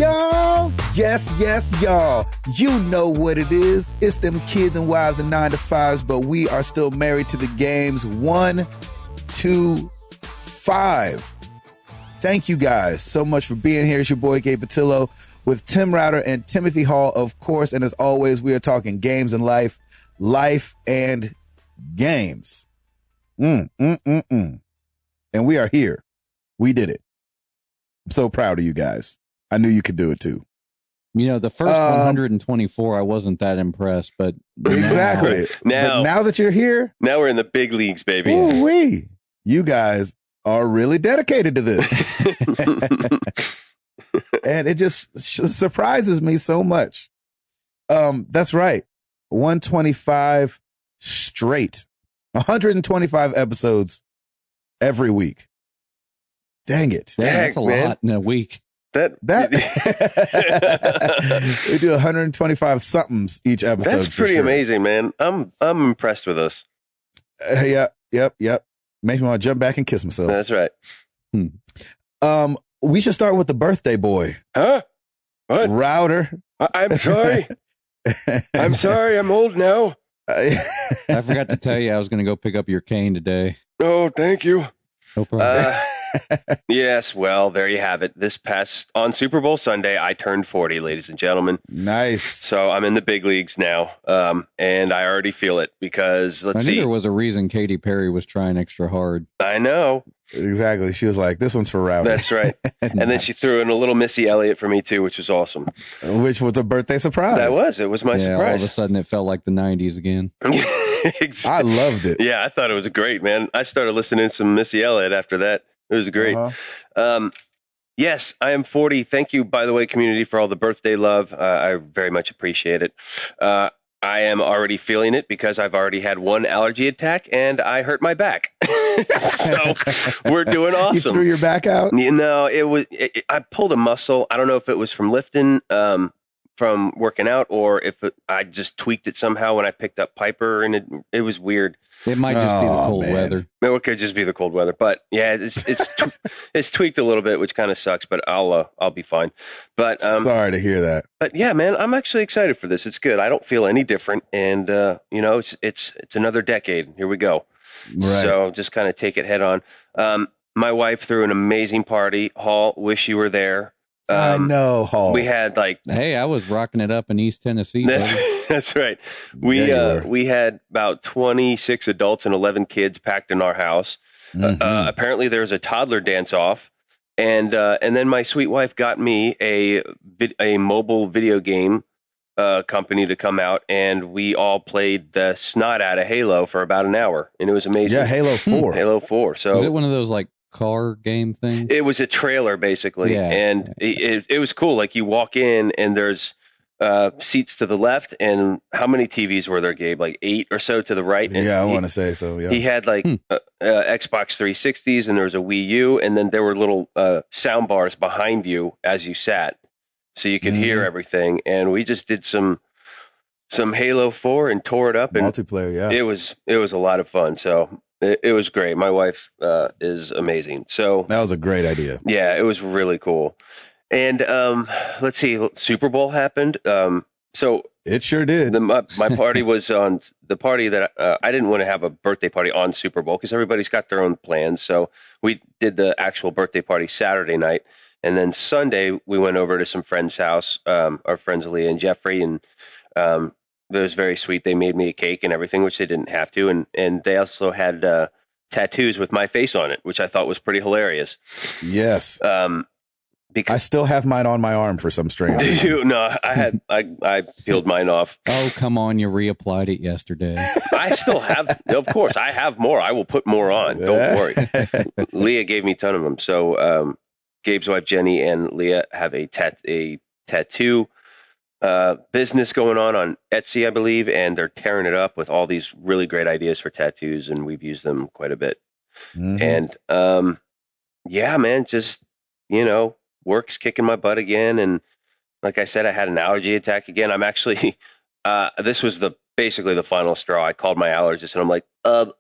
y'all. Yes, y'all. You know what it is. It's them kids and wives and 9-to-5s, but we are still married to the games. 1, 2, 5. Thank you guys so much for being here. It's your boy, Gabe Patillo, with Tim Router and Timothy Hall, of course. And as always, we are talking games and life and games. And we are here. We did it. I'm so proud of you guys. I knew you could do it too. You know, the first 124, I wasn't that impressed, but exactly. Now that you're here, now we're in the big leagues, baby. Ooh-wee. You guys are really dedicated to this. And it just surprises me so much. That's right. 125 straight. 125 episodes every week. Dang it. That's a lot in a week. That we do 125 somethings each episode. That's pretty amazing, man. I'm impressed with us. Yep. Makes me want to jump back and kiss myself. That's right. We should start with the birthday boy. Huh? What? Router. I'm sorry. I'm sorry. I'm old now. I forgot to tell you I was going to go pick up your cane today. Oh, thank you. No problem. Yes, well, there you have it. On Super Bowl Sunday, I turned 40, ladies and gentlemen. Nice. So I'm in the big leagues now, and I already feel it because, I knew there was a reason Katy Perry was trying extra hard. I know. Exactly. She was like, this one's for Router. That's right. And then she threw in a little Missy Elliott for me, too, which was awesome. Which was a birthday surprise. That was. It was my surprise. All of a sudden, it felt like the 90s again. Exactly. I loved it. Yeah, I thought it was great, man. I started listening to some Missy Elliott after that. It was great. Yes, I am 40. Thank you, by the way, community, for all the birthday love. I very much appreciate it. I am already feeling it because I've already had one allergy attack and I hurt my back. So we're doing awesome. You threw your back out? You know, I pulled a muscle. I don't know if it was from lifting, from working out, or if I just tweaked it somehow when I picked up Piper, and it was weird. It might just be the cold weather. It could just be the cold weather, but yeah, it's tweaked a little bit, which kind of sucks. But I'll be fine. But sorry to hear that. But yeah, man, I'm actually excited for this. It's good. I don't feel any different, and it's another decade. Here we go. Right. So just kind of take it head on. My wife threw an amazing party. Hall, wish you were there. I know, Hall. We had hey, I was rocking it up in East Tennessee. That's right. We had about 26 adults and 11 kids packed in our house. Apparently, there's a toddler dance off, and then my sweet wife got me a mobile video game company to come out, and we all played the snot out of Halo for about an hour, and it was amazing. Yeah, Halo 4. Halo 4. So was it one of those car game thing? It was a trailer basically, and it was cool. Like you walk in and there's seats to the left, and how many TVs were there, Gabe? Like 8 or so to the right. And I want to say so. Yeah, he had Xbox 360s, and there was a Wii U, and then there were little sound bars behind you as you sat, so you could hear everything. And we just did some Halo 4 and tore it up. And multiplayer. Yeah, it was a lot of fun. So. It was great. My wife is amazing. So that was a great idea. Yeah, it was really cool. And let's see, Super Bowl happened. So it sure did. My party was on the party that I didn't want to have a birthday party on Super Bowl because everybody's got their own plans. So we did the actual birthday party Saturday night, and then Sunday we went over to some friends' house, our friends Leah and Jeffrey, and it was very sweet. They made me a cake and everything, which they didn't have to. And they also had tattoos with my face on it, which I thought was pretty hilarious. Yes. Because I still have mine on my arm for some strange reason. Do you? No, I peeled mine off. Oh, come on. You reapplied it yesterday. I still have. Of course, I have more. I will put more on. Don't worry. Leah gave me a ton of them. So Gabe's wife, Jenny, and Leah have a tattoo business going on Etsy, I believe, and they're tearing it up with all these really great ideas for tattoos, and we've used them quite a bit. And yeah, man, just work's kicking my butt again, and like I said, I had an allergy attack again. I'm actually this was basically the final straw. I called my allergist and I'm like,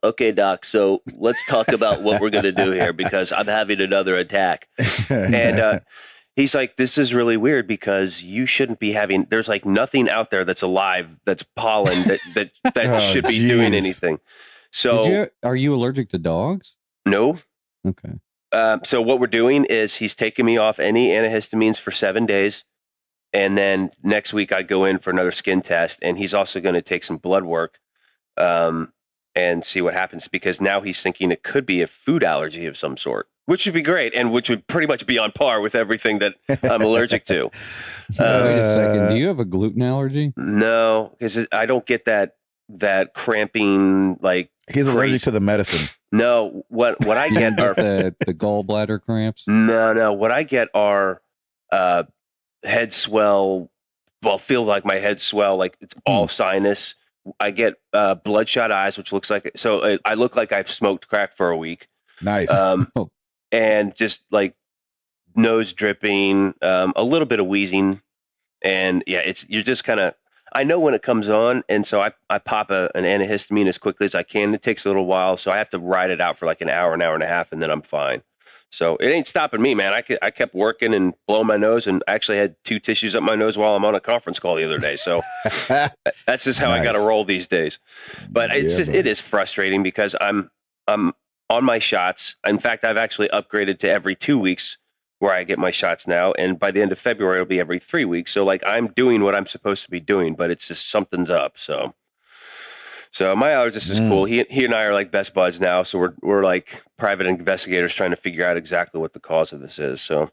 okay, doc, so let's talk about what we're going to do here because I'm having another attack. And he's like, this is really weird because you shouldn't be having. There's like nothing out there that's alive, that's pollen that Oh, should be doing anything. So are you allergic to dogs? no. Okay. So what we're doing is he's taking me off any antihistamines for 7 days. And then next week I go in for another skin test, and he's also going to take some blood work and see what happens, because now he's thinking it could be a food allergy of some sort, which would be great and which would pretty much be on par with everything that I'm allergic to. Wait a second. Do you have a gluten allergy? No, because I don't get that cramping, like he's allergic to the medicine. No, what I get are the gallbladder cramps. No, what I get are head swell. Well, feel like my head swell, like it's all sinus. I get bloodshot eyes, which looks like I look like I've smoked crack for a week. Nice. And just like nose dripping, a little bit of wheezing, and yeah, you're just kind of. I know when it comes on, and so I pop an antihistamine as quickly as I can. It takes a little while, so I have to ride it out for like an hour and a half, and then I'm fine. So it ain't stopping me, man. I kept working and blowing my nose, and I actually had 2 tissues up my nose while I'm on a conference call the other day. So that's just how Nice. I got to roll these days. But it is frustrating because I'm on my shots. In fact, I've actually upgraded to every 2 weeks where I get my shots now, and by the end of February it'll be every 3 weeks. So like I'm doing what I'm supposed to be doing, but it's just something's up. So my allergist is cool. He and I are like best buds now. So we're like private investigators trying to figure out exactly what the cause of this is. So,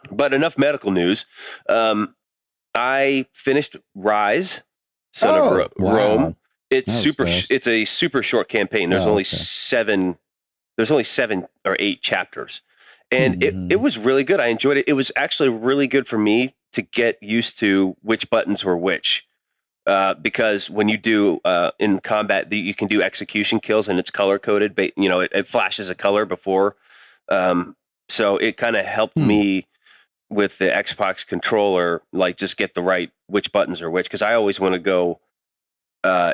but enough medical news. I finished Rise, Son of Rome. It's It's a super short campaign. There's only 7 or 8 chapters. And it was really good. I enjoyed it. It was actually really good for me to get used to which buttons were which. Because when you do in combat, you can do execution kills and it's color coded. But, it flashes a color before. So it kind of helped me with the Xbox controller, like just get the right which buttons are which. Because I always want to go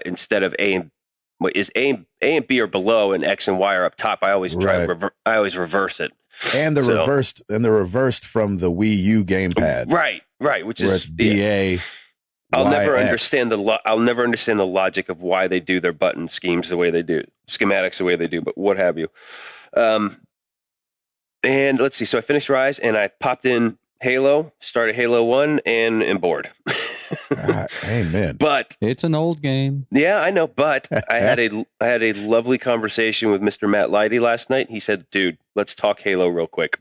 instead of A and B are below and X and Y are up top. I always I always reverse it. And the reversed from the Wii U gamepad. Right, which where is it's BA. I'll never understand the logic of why they do their button schemes the way they do, schematics the way they do, but what have you. And let's see. So I finished Rise and I popped in Halo, started Halo 1 and am bored. Amen. But it's an old game. Yeah, I know. But I had a lovely conversation with Mr. Matt Leidy last night. He said, dude, let's talk Halo real quick.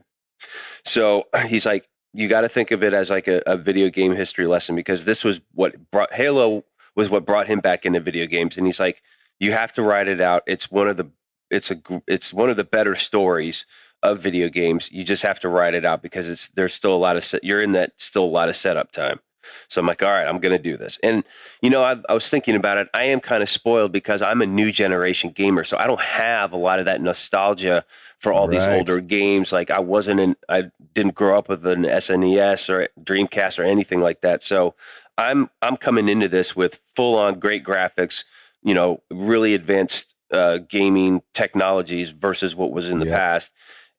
So he's like, you got to think of it as like a video game history lesson, because this was what brought Halo was what brought him back into video games. And he's like, you have to write it out. It's one of the better stories of video games. You just have to write it out because there's still a lot of still a lot of setup time. So I'm like, all right, I'm going to do this. And, I was thinking about it. I am kind of spoiled because I'm a new generation gamer. So I don't have a lot of that nostalgia for all these older games. Like I didn't grow up with an SNES or Dreamcast or anything like that. So I'm coming into this with full on great graphics, really advanced gaming technologies versus what was in the past.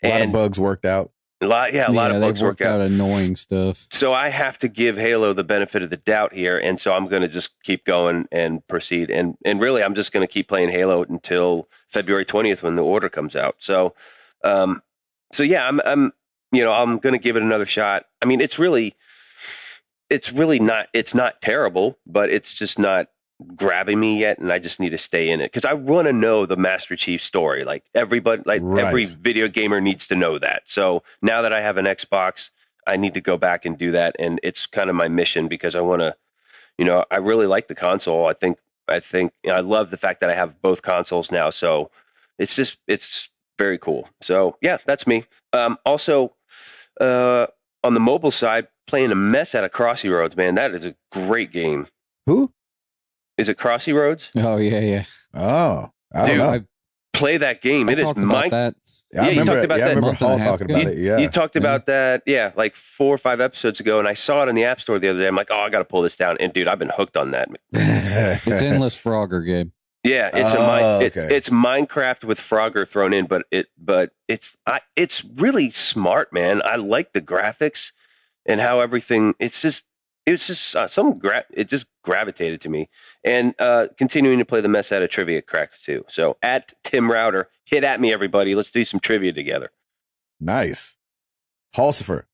A lot of bugs worked out. A lot of bugs work out. Annoying stuff. So I have to give Halo the benefit of the doubt here, and so I'm going to just keep going and proceed. And really, I'm just going to keep playing Halo until February 20th when the order comes out. So, I'm going to give it another shot. I mean, it's not terrible, but it's just not grabbing me yet, and I just need to stay in it because I want to know the Master Chief story. Like everybody, every video gamer needs to know that. So now that I have an Xbox, I need to go back and do that, and it's kind of my mission because I want to, I really like the console. I think I love the fact that I have both consoles now. So it's very cool. So yeah, that's me. Also, on the mobile side, playing a mess out of Crossy Roads, man. That is a great game. Who? Is it Crossy Roads? Oh, yeah. Oh, I don't know. Play that game. It is mine. Yeah, you talked about that. I remember Paul talking about it. Yeah, you talked about that. Yeah, like 4 or 5 episodes ago, and I saw it in the App Store the other day. I'm like, oh, I got to pull this down. And dude, I've been hooked on that. It's endless Frogger game. Yeah, it's Minecraft with Frogger thrown in, but it's really smart, man. I like the graphics and how everything. It just gravitated to me, and continuing to play the mess out of trivia cracks too. So at Tim Router, hit at me, everybody. Let's do some trivia together. Nice, Halsifer.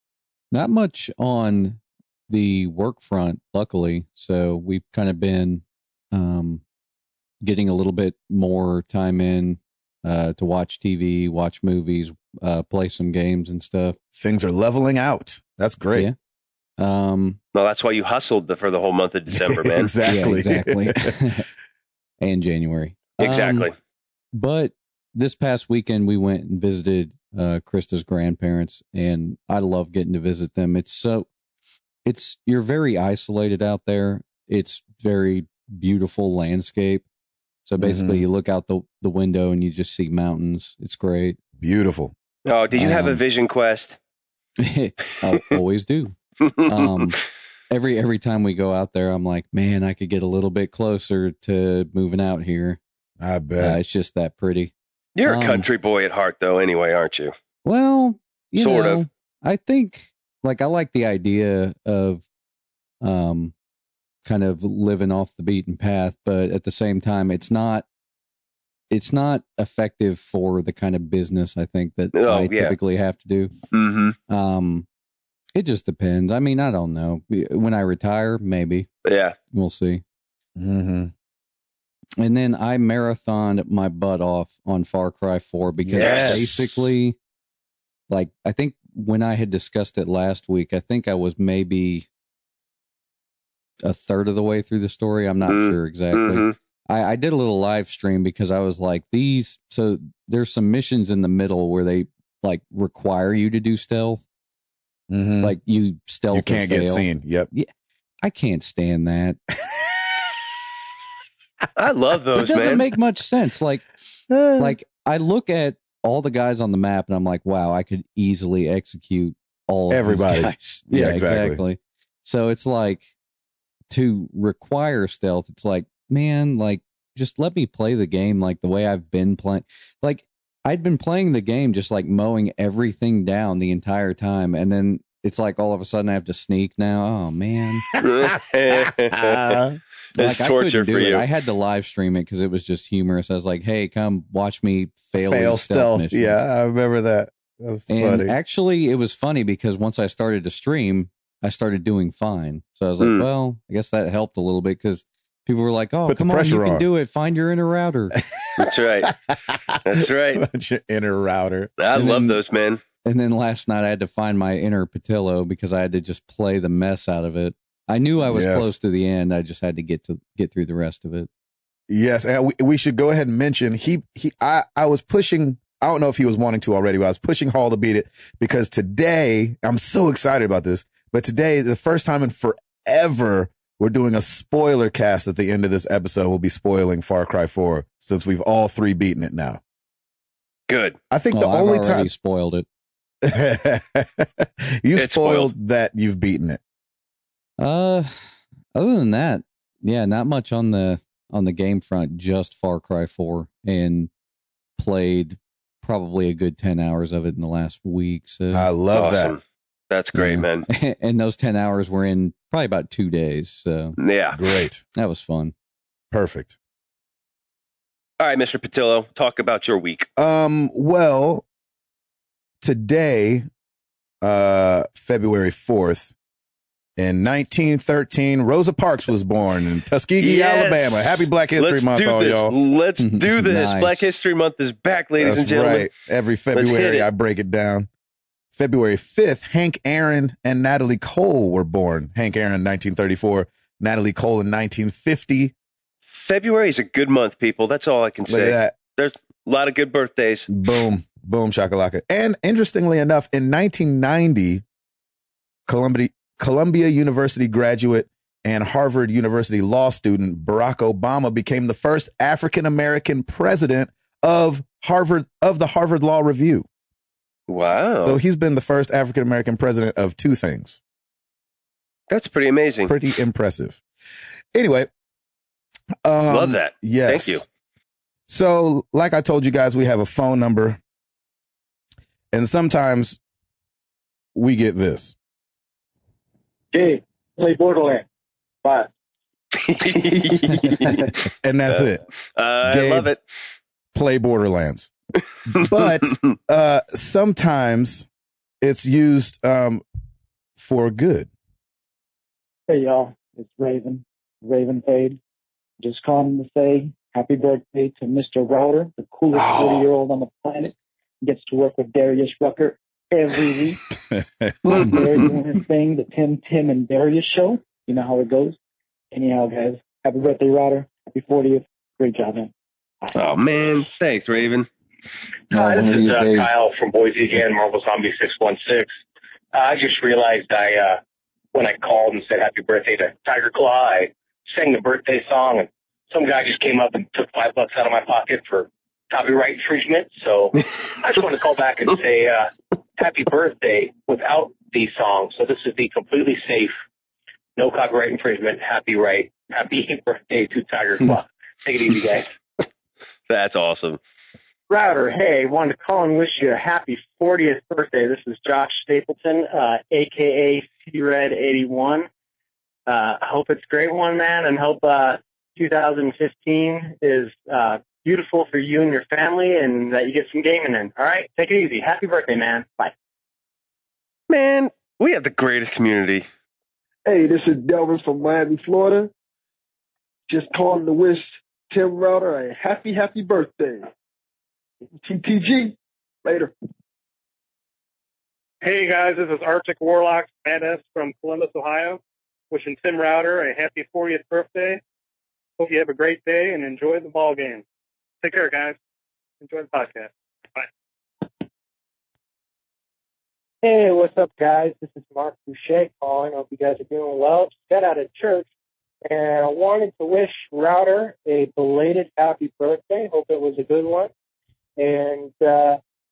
Not much on the work front, luckily. So we've kind of been getting a little bit more time in to watch TV, watch movies, play some games and stuff. Things are leveling out. That's great. Yeah. Well, that's why you hustled for the whole month of December, man. Exactly. Yeah, exactly. And January. Exactly. But this past weekend, we went and visited Krista's grandparents, and I love getting to visit them. You're very isolated out there. It's very beautiful landscape. So basically, you look out the window and you just see mountains. It's great. Beautiful. Oh, did you have a vision quest? I always do. Every time we go out there, I'm like, man, I could get a little bit closer to moving out here. I bet. It's just that pretty. You're a country boy at heart, though, anyway, aren't you? Well, Sort of. I think, I like the idea of kind of living off the beaten path, but at the same time, it's not effective for the kind of business I think that I typically have to do. Mm-hmm. It just depends. I mean, I don't know. When I retire, maybe. Yeah. We'll see. Mm-hmm. And then I marathoned my butt off on Far Cry 4 because basically, I think when I had discussed it last week, I think I was maybe a third of the way through the story. I'm not sure exactly. Mm-hmm. I did a little live stream because I was like, so there's some missions in the middle where they require you to do stealth. Mm-hmm. Like you stealth. You can't get seen. Yep. Yeah. I can't stand that. I love those, man. It doesn't man. make much sense. Like I look at all the guys on the map and I'm like, wow, I could easily execute all of everybody. These guys. Yeah, exactly. So it's like to require stealth. It's like, man, just let me play the game the way I've been playing. I'd been playing the game just mowing everything down the entire time, and then it's all of a sudden I have to sneak now. Oh man. It's torture for you. I had to live stream it because it was just humorous. I was like, hey, come watch me fail stealth missions. Yeah, I remember that. That was funny. And actually, it was funny because once I started to stream, I started doing fine. So I was like, well, I guess that helped a little bit because people were like, oh, come on, you can do it. Find your inner router. That's right. That's right. Your inner router. I love those, man. And then last night I had to find my inner Patillo because I had to just play the mess out of it. I knew I was close to the end. I just had to get through the rest of it. Yes, and we should go ahead and mention I was pushing. I don't know if he was wanting to already, but I was pushing Hall to beat it because today I'm so excited about this. But today, the first time in forever, we're doing a spoiler cast at the end of this episode. We'll be spoiling Far Cry 4 since we've all three beaten it now. Good. I think the only I've time spoiled it. It's spoiled that you've beaten it. Other than that, yeah, not much on the game front, just Far Cry 4, and played probably a good 10 hours of it in the last week. So I love that. That's great, man. And those 10 hours were in probably about 2 days. So yeah, great. That was fun. Perfect. All right, Mr. Patillo, talk about your week. Well, today, February 4th, in 1913, Rosa Parks was born in Tuskegee, Alabama. Happy Black History Month, y'all. Let's do this. Nice. Black History Month is back, ladies and gentlemen. Right. Every February, I break it down. February 5th, Hank Aaron and Natalie Cole were born. Hank Aaron, 1934. Natalie Cole in 1950. February is a good month, people. That's all I can say. Look at that. There's a lot of good birthdays. Boom. Boom, shakalaka. And interestingly enough, in 1990, Columbia University graduate and Harvard University law student Barack Obama became the first African-American president of the Harvard Law Review. Wow. So he's been the first African-American president of two things. That's pretty amazing. Pretty impressive. Anyway. Love that. Yes. Thank you. So, like I told you guys, we have a phone number, and sometimes we get this. Hey, play Borderlands. Bye. And that's it. I love it. Play Borderlands. But sometimes it's used for good. Hey, y'all. It's Raven Fade. Just calling to say happy birthday to Mr. Router, the coolest 40-year-old on the planet. Gets to work with Darius Rucker every week. He's there doing his thing, the Tim and Darius show. You know how it goes. Anyhow, guys, happy birthday, Router. Happy 40th. Great job, man. Oh, man. Thanks, Raven. Hi, this is Kyle from Boise again, Marvel Zombie 616. I just realized when I called and said happy birthday to Tiger Claw, I sang the birthday song, and some guy just came up and took $5 out of my pocket for copyright infringement. So I just want to call back and say happy birthday without the song. So this is the completely safe, no copyright infringement, happy birthday to Tiger Claw. Take it easy, guys. That's awesome. Router, hey, wanted to call and wish you a happy 40th birthday. This is Josh Stapleton, a.k.a. C-Red81. I hope it's a great one, man, and hope 2015 is beautiful for you and your family and that you get some gaming in. All right? Take it easy. Happy birthday, man. Bye. Man, we have the greatest community. Hey, this is Delvin from Miami, Florida. Just calling to wish Tim Router a happy birthday. TTG. Later. Hey guys, this is Arctic Warlock Badass from Columbus, Ohio. Wishing Tim Router a happy 40th birthday. Hope you have a great day and enjoy the ball game. Take care, guys. Enjoy the podcast. Bye. Hey, what's up, guys? This is Mark Boucher calling. Hope you guys are doing well. Just got out of church, and I wanted to wish Router a belated happy birthday. Hope it was a good one. And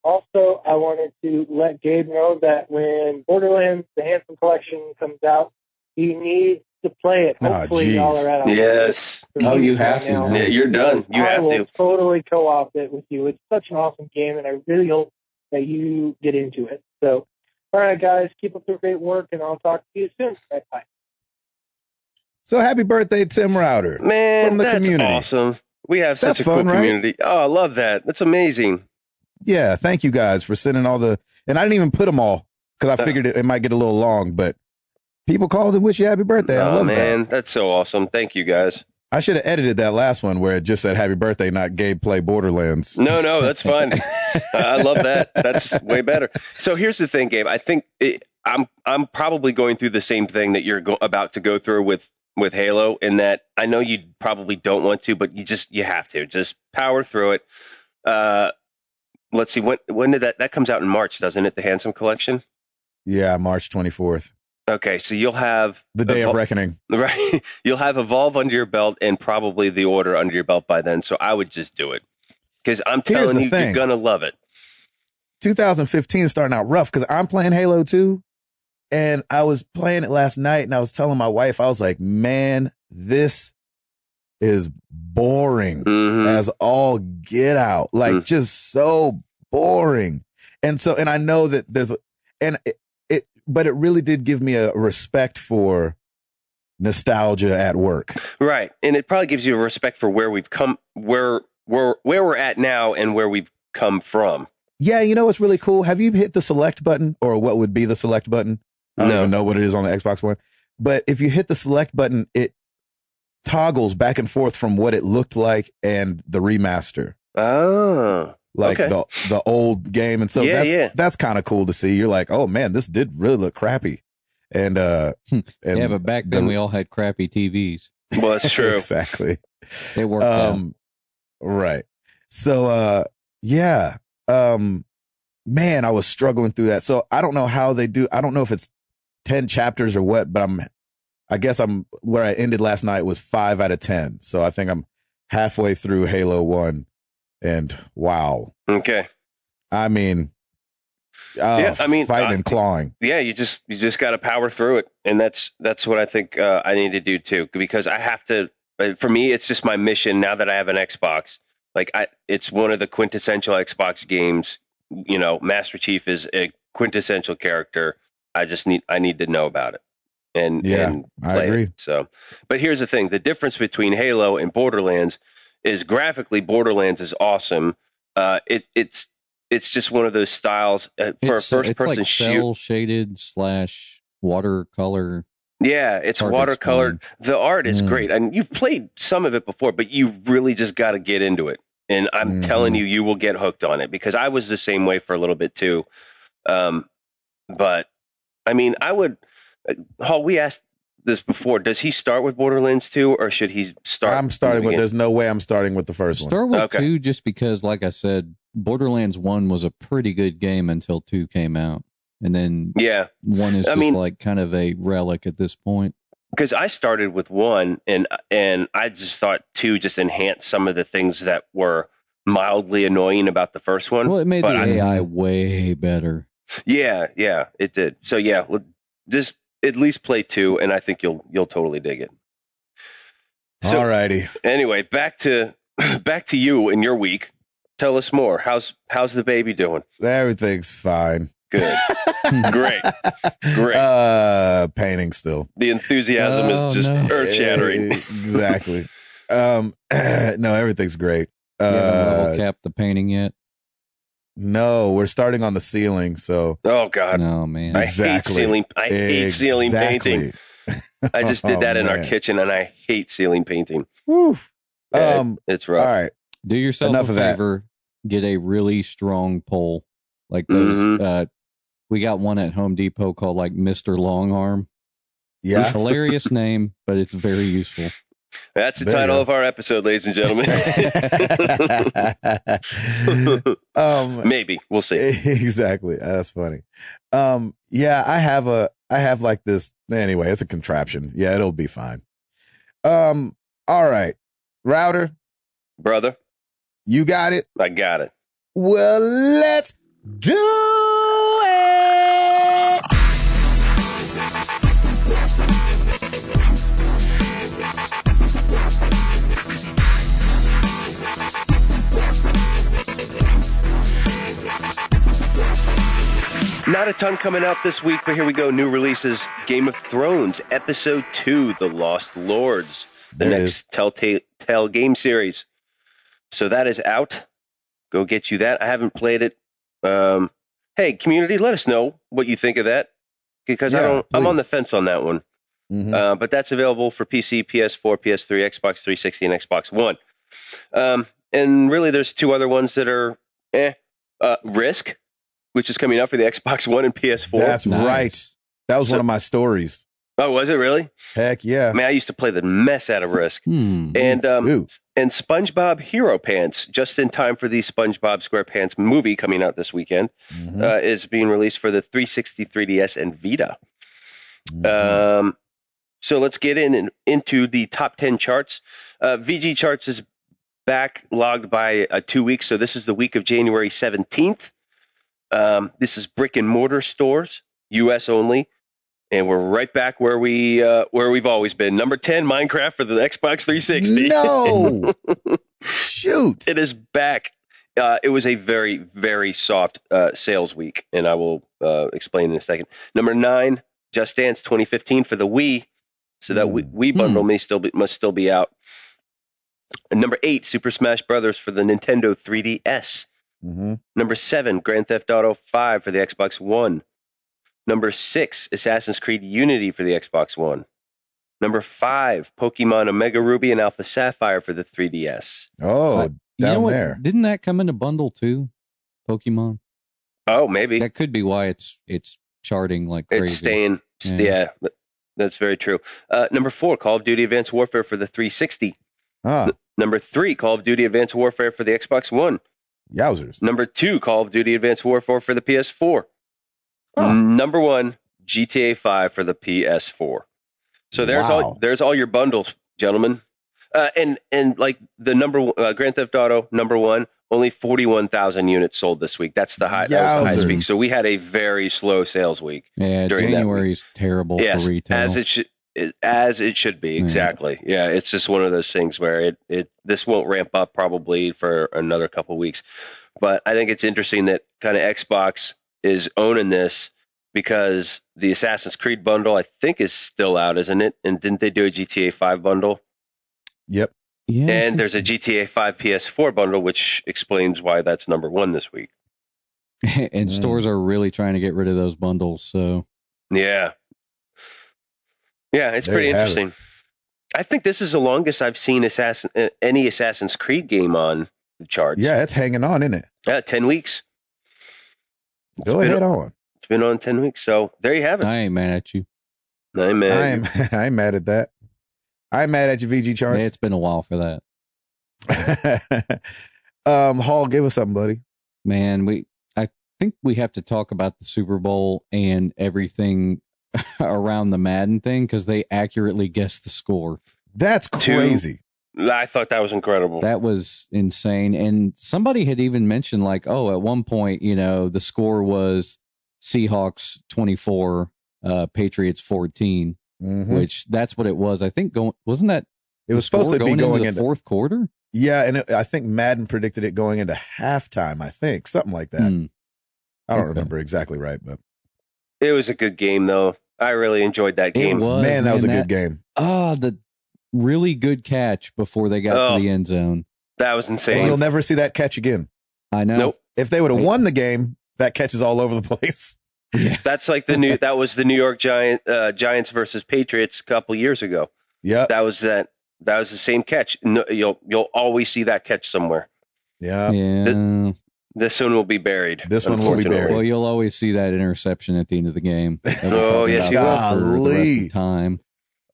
also, I wanted to let Gabe know that when Borderlands, the Handsome Collection, comes out, he needs to play it. Hopefully, y'all are at Yes. Oh, you have to. Yeah, you're done. You have I to. will totally co-op it with you. It's such an awesome game, and I really hope that you get into it. So, all right, guys, keep up the great work, and I'll talk to you soon. Bye. So happy birthday, Tim Router. Man, from the that's community. awesome. We have such That's a cool fun, right? community. Oh, I love that. That's amazing. Yeah, thank you guys for sending all the, and I didn't even put them all because I figured it might get a little long, but people called and wish you happy birthday. I love man, that. That's so awesome. Thank you, guys. I should have edited that last one where it just said happy birthday, not Gabe play Borderlands. No, that's fine. I love that. That's way better. So here's the thing, Gabe. I think I'm probably going through the same thing that you're about to go through with Halo, in that I know you probably don't want to, but you have to just power through it. Let's see, when did that comes out in March, doesn't it? The Handsome Collection. Yeah, March 24th. Okay, so you'll have the Day of Reckoning, right? You'll have Evolve under your belt and probably the Order under your belt by then. So I would just do it, because I'm telling you, you're gonna love it. 2015 is starting out rough because I'm playing Halo 2, and I was playing it last night, and I was telling my wife, I was like, man, this is boring as all get out. Like, just so boring. And I know that there's, but it really did give me a respect for nostalgia at work. Right. And it probably gives you a respect for where we've come, where we're at now and where we've come from. Yeah. You know what's really cool? Have you hit the select button, or what would be the select button? I don't even know what it is on the Xbox One. But if you hit the select button, it toggles back and forth from what it looked like and the remaster. Oh. Like the old game. And so that's kind of cool to see. You're like, oh man, this did really look crappy. And yeah, but back then we all had crappy TVs. Well, that's true. Exactly. It worked out. Right. So man, I was struggling through that. So I don't know how they do. I don't know if it's 10 chapters or what, but I guess where I ended last night was 5 out of 10. So I think I'm halfway through Halo 1, and wow. Okay. I mean, fighting and clawing. Yeah, you just got to power through it, and that's what I think I need to do too, because I have to. For me, it's just my mission now that I have an Xbox Like it's one of the quintessential Xbox games. You know, Master Chief is a quintessential character. I need to know about it and I agree. it. So, but here's the thing: the difference between Halo and Borderlands is graphically, Borderlands is awesome. It's just one of those styles for a first person like cell shaded / watercolor. Yeah, it's watercolored. The art is great. And you've played some of it before, but you really just got to get into it. And I'm telling you, you will get hooked on it, because I was the same way for a little bit too. But I mean, Hall, we asked this before. Does he start with Borderlands 2 or should he start? I'm starting with, there's no way I'm starting with the first one. Start with 2 just because, like I said, Borderlands 1 was a pretty good game until 2 came out. And then 1 is like kind of a relic at this point. Because I started with 1 and I just thought 2 just enhanced some of the things that were mildly annoying about the first one. Well, it made the AI way better. Yeah, it did. So just at least play 2 and I think you'll totally dig it. So, alrighty. Anyway, back to you and your week. Tell us more. How's the baby doing? Everything's fine. Good. Great. Painting still. The enthusiasm is just earth-shattering. Exactly. No, everything's great. You haven't level capped the painting yet? No, we're starting on the ceiling, so. Oh, God. No, man. I hate ceiling painting. I just did that in our kitchen, and I hate ceiling painting. Woof. It's rough. All right. Do yourself a favor. Get a really strong pole. Like those, we got one at Home Depot called like Mr. Longarm. Yeah. Hilarious name, but it's very useful. That's the title of our episode, ladies and gentlemen. Maybe. We'll see. Exactly. That's funny. Yeah, I have like this. Anyway, it's a contraption. Yeah, it'll be fine. All right. Router. Brother. You got it? I got it. Well, let's do it! Not a ton coming out this week, but here we go. New releases. Game of Thrones, Episode 2, The Lost Lords. The next Telltale game series. So that is out. Go get you that. I haven't played it. Hey, community, let us know what you think of that, because I'm on the fence on that one. Mm-hmm. But that's available for PC, PS4, PS3, Xbox 360, and Xbox One. And really, there's 2 other ones that are Risk, which is coming out for the Xbox One and PS4. That's right. That was one of my stories. Oh, was it really? Heck yeah. Man, I used to play the mess out of Risk. And SpongeBob Hero Pants, just in time for the SpongeBob SquarePants movie coming out this weekend, is being released for the 360, 3DS, and Vita. So let's get into the top 10 charts. VG Charts is backlogged by 2 weeks, so this is the week of January 17th. This is brick and mortar stores, U.S. only. And we're right back where we've always been. Number 10, Minecraft for the Xbox 360. No! Shoot! It is back. It was a very, very soft sales week, and I will explain in a second. Number 9, Just Dance 2015 for the Wii. So that Wii bundle must still be out. And number 8, Super Smash Brothers for the Nintendo 3DS. Number 7, Grand Theft Auto 5 for the Xbox One. Number 6, Assassin's Creed Unity for the Xbox One. Number 5, Pokemon Omega Ruby and Alpha Sapphire for the 3DS. Oh, down there. Didn't that come in a bundle too? Pokemon? Oh, maybe. That could be why it's charting like crazy. It's staying. Yeah, that's very true. Number 4, Call of Duty Advanced Warfare for the 360. Number 3, Call of Duty Advanced Warfare for the Xbox One. Yowzers. Number 2, Call of Duty Advanced Warfare for the PS4. Number 1, GTA 5 for the PS4. So there's all your bundles, gentlemen. And like the Grand Theft Auto number 1, only 41,000 units sold this week. That's that was the highest week. So we had a very slow sales week. Yeah, January is terrible for retail. as it should be. Exactly. Yeah, it's just one of those things where this won't ramp up probably for another couple weeks. But I think it's interesting that kind of Xbox is owning this because the Assassin's Creed bundle, I think, is still out, isn't it? And didn't they do a GTA 5 bundle? Yep. Yeah. And there's a GTA 5 PS4 bundle, which explains why that's number one this week. And stores are really trying to get rid of those bundles. So yeah, it's pretty interesting. I think this is the longest I've seen any Assassin's Creed game on the charts. Yeah, it's hanging on, isn't it? Yeah, 10 weeks. Go ahead on. It's been on 10 weeks, so there you have it. I ain't mad at you. I ain't mad at that. I'm mad at you, VG Charts. Yeah, it's been a while for that. Hall, give us something, buddy. Man, I think we have to talk about the Super Bowl and everything around the Madden thing because they accurately guessed the score. That's crazy. I thought that was incredible. That was insane. And somebody had even mentioned at one point, the score was Seahawks 24, Patriots 14. Mm-hmm. Which that's what it was. I think wasn't that it was supposed to be going into the fourth quarter? Yeah, and I think Madden predicted it going into halftime. I think something like that. I don't remember exactly right, but it was a good game though. I really enjoyed that game. That was a good game. The really good catch before they got to the end zone. That was insane. And you'll never see that catch again. I know. Nope. If they would have won the game, that catch is all over the place. Yeah, that's like that was the New York Giants versus Patriots a couple years ago. Yeah, that was the same catch. No, you'll always see that catch somewhere. Yeah. This one will be buried. This one will be buried. Well, you'll always see that interception at the end of the game. Oh, yes, you will. For the rest of the time.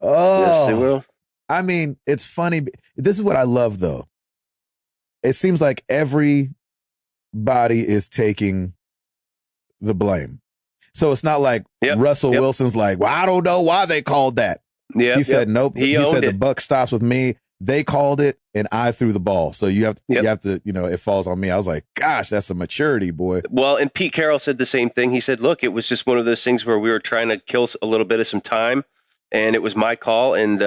Oh, yes, they will. I mean, it's funny. This is what I love, though. It seems like everybody is taking the blame. So it's not like Russell Wilson's like, well, I don't know why they called that. Yeah, he said nope. He said the buck stops with me. They called it, and I threw the ball. So you have to, it falls on me. I was like, gosh, that's a maturity, boy. Well, and Pete Carroll said the same thing. He said, look, it was just one of those things where we were trying to kill a little bit of some time, and it was my call. And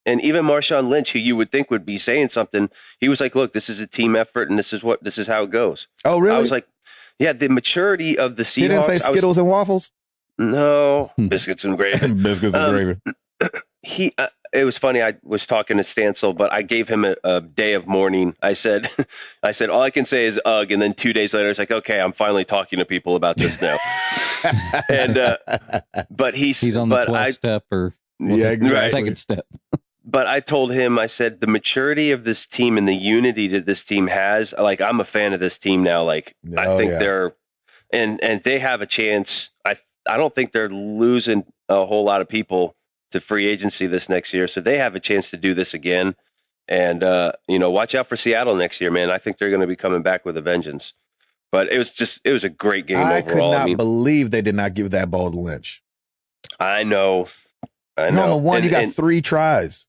even Marshawn Lynch, who you would think would be saying something, he was like, look, this is a team effort, and this is how it goes. Oh, really? I was like, yeah, the maturity of the Seahawks. He didn't say Skittles and waffles? No, biscuits and gravy. Biscuits and gravy. It was funny. I was talking to Stancil, but I gave him a day of mourning. I said, all I can say is ugh. And then 2 days later, it's like, okay, I'm finally talking to people about this now. And, but he's on the 12th step or exactly. second step. But I told him, I said, the maturity of this team and the unity that this team has, like, I'm a fan of this team now. Like, I think they're, and they have a chance. I don't think they're losing a whole lot of people to free agency this next year. So they have a chance to do this again. And, watch out for Seattle next year, man. I think they're going to be coming back with a vengeance. But it was a great game overall. I could not believe they did not give that ball to Lynch. I know. On the one, you got 3 tries.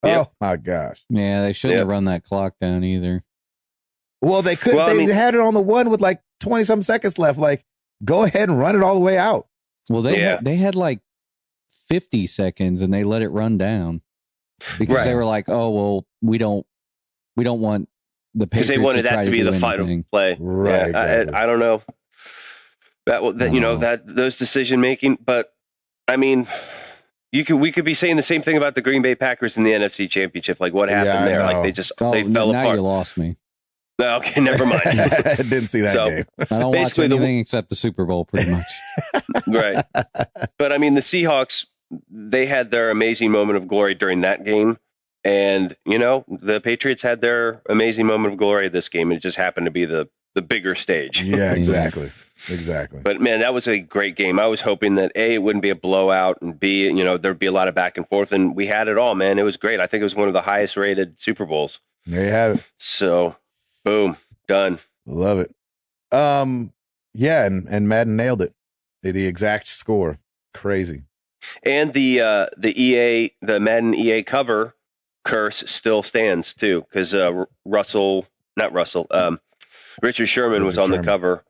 Yep. Oh, my gosh. Yeah, they shouldn't have run that clock down either. Well, they could. They had it on the one with like 20-some seconds left. Like, go ahead and run it all the way out. Well, they had like 50 seconds and they let it run down because they were like, oh, well, we don't want the Patriots because they wanted that to be the final play. Right. Yeah, exactly. I don't know that those decision making, but I mean, we could be saying the same thing about the Green Bay Packers in the NFC Championship. Like, what happened there? Like, they fell apart. Now you lost me. No, okay, never mind. Didn't see that game. I don't watch anything except the Super Bowl, pretty much. Right. But I mean, the Seahawks, they had their amazing moment of glory during that game. And, the Patriots had their amazing moment of glory this game. It just happened to be the bigger stage. Yeah, exactly. Exactly. But man, that was a great game. I was hoping that A, it wouldn't be a blowout, and B, there'd be a lot of back and forth, and we had it all, man. It was great. I think it was one of the highest rated Super Bowls. There you have it. So, boom, done. Love it. Yeah, and Madden nailed it. The exact score. Crazy. And the Madden EA cover curse still stands too, because Richard Sherman was on the cover.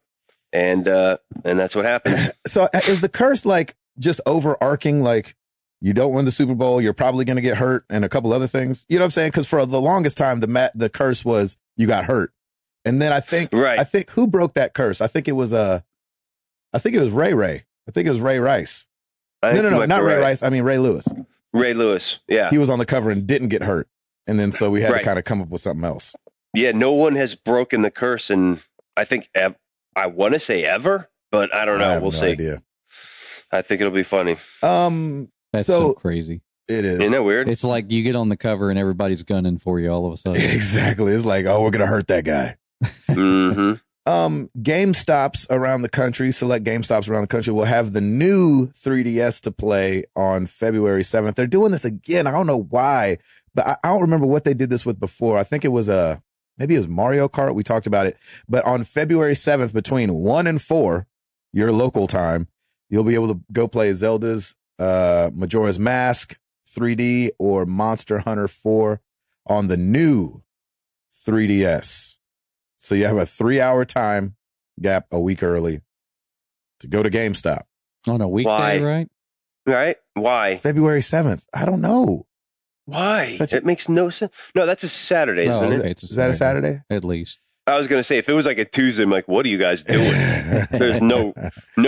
And that's what happens. So is the curse like just overarching, like You don't win the Super Bowl, you're probably going to get hurt and a couple other things. You know what I'm saying? Because for the longest time, the curse was you got hurt. And then I think who broke that curse? I think it was Ray Ray. I think it was Ray Rice. No, not Ray Rice. I mean, Ray Lewis. Ray Lewis, yeah. He was on the cover and didn't get hurt. And then so we had to kind of come up with something else. Yeah, no one has broken the curse, and I think I want to say ever, but I don't know. We'll see. Idea. I think it'll be funny. That's so crazy. It is. Isn't that weird? It's like you get on the cover and everybody's gunning for you all of a sudden. Exactly. It's like, oh, we're gonna hurt that guy. Mm-hmm. GameStops around the country, select GameStops around the country will have the new 3DS to play on February 7th. They're doing this again. I don't know why, but I don't remember what they did this with before. I think it was maybe it was Mario Kart. We talked about it. But on February 7th, between 1 and 4, your local time, you'll be able to go play Zelda's Majora's Mask 3D or Monster Hunter 4 on the new 3DS. So you have a 3-hour time gap a week early to go to GameStop. On a weekday, right? Right? Why? February 7th. I don't know. Why? It makes no sense. No, that's a Saturday, isn't it? Is that a Saturday? At least. I was going to say, if it was like a Tuesday, I'm like, what are you guys doing? There's no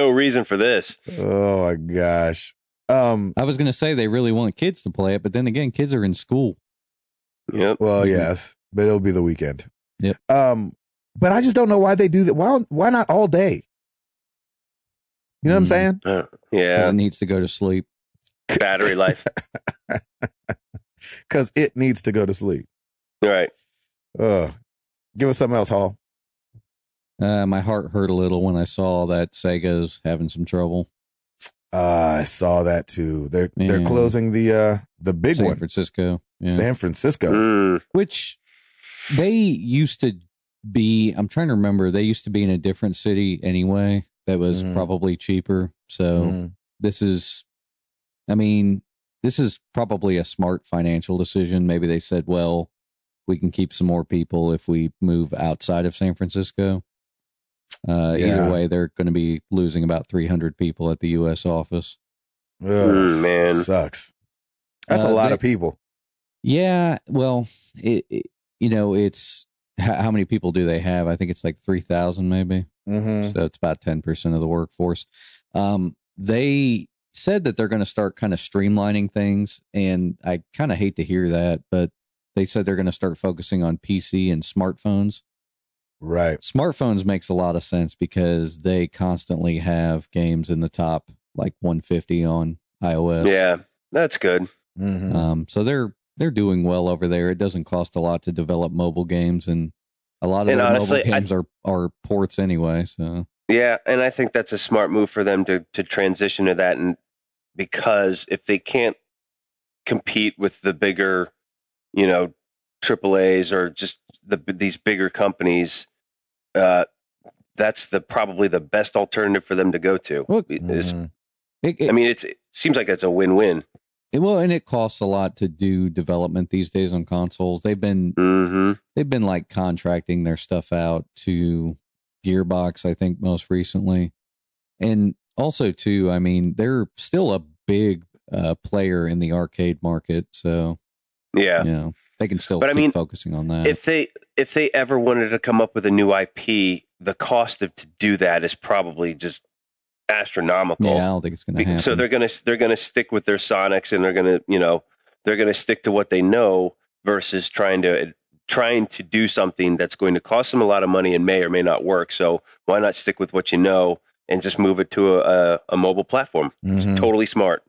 reason for this. Oh, my gosh. I was going to say they really want kids to play it, but then again, kids are in school. Yep. Well, yes, but it'll be the weekend. Yep. But I just don't know why they do that. Why not all day? You know what I'm saying? Yeah. Well, it needs to go to sleep. Battery life. Because it needs to go to sleep. All right. Give us something else, Hall. My heart hurt a little when I saw that Sega's having some trouble. I saw that too. They're closing the big one. San Francisco. Yeah. San Francisco. Which they used to be, I'm trying to remember, they used to be in a different city anyway that was probably cheaper. So this is probably a smart financial decision. Maybe they said, well, we can keep some more people if we move outside of San Francisco. Either way, they're going to be losing about 300 people at the U.S. office. Man. Sucks. That's a lot of people. Yeah. Well, it's how many people do they have? I think it's like 3,000 maybe. So it's about 10% of the workforce. They said that they're going to start kind of streamlining things, and I kind of hate to hear that, but they said they're going to start focusing on PC and smartphones. Right. Smartphones makes a lot of sense because they constantly have games in the top like 150 on iOS. Yeah, that's good. So they're doing well over there. It doesn't cost a lot to develop mobile games, and a lot of mobile games are ports anyway. So yeah, and I think that's a smart move for them to transition to that, and because if they can't compete with the bigger, AAAs or just these bigger companies, that's probably the best alternative for them to go to. It seems like it's a win-win. And it costs a lot to do development these days on consoles. They've been like contracting their stuff out to Gearbox, I think, most recently, and also too. I mean, they're still a big player in the arcade market, so yeah, they can still keep focusing on that. If they ever wanted to come up with a new IP, the cost to do that is probably just astronomical. Yeah, I don't think it's going to happen. So they're going to stick with their Sonics, and they're going to stick to what they know versus trying to do something that's going to cost them a lot of money and may or may not work. So why not stick with what you know and just move it to a mobile platform? It's totally smart.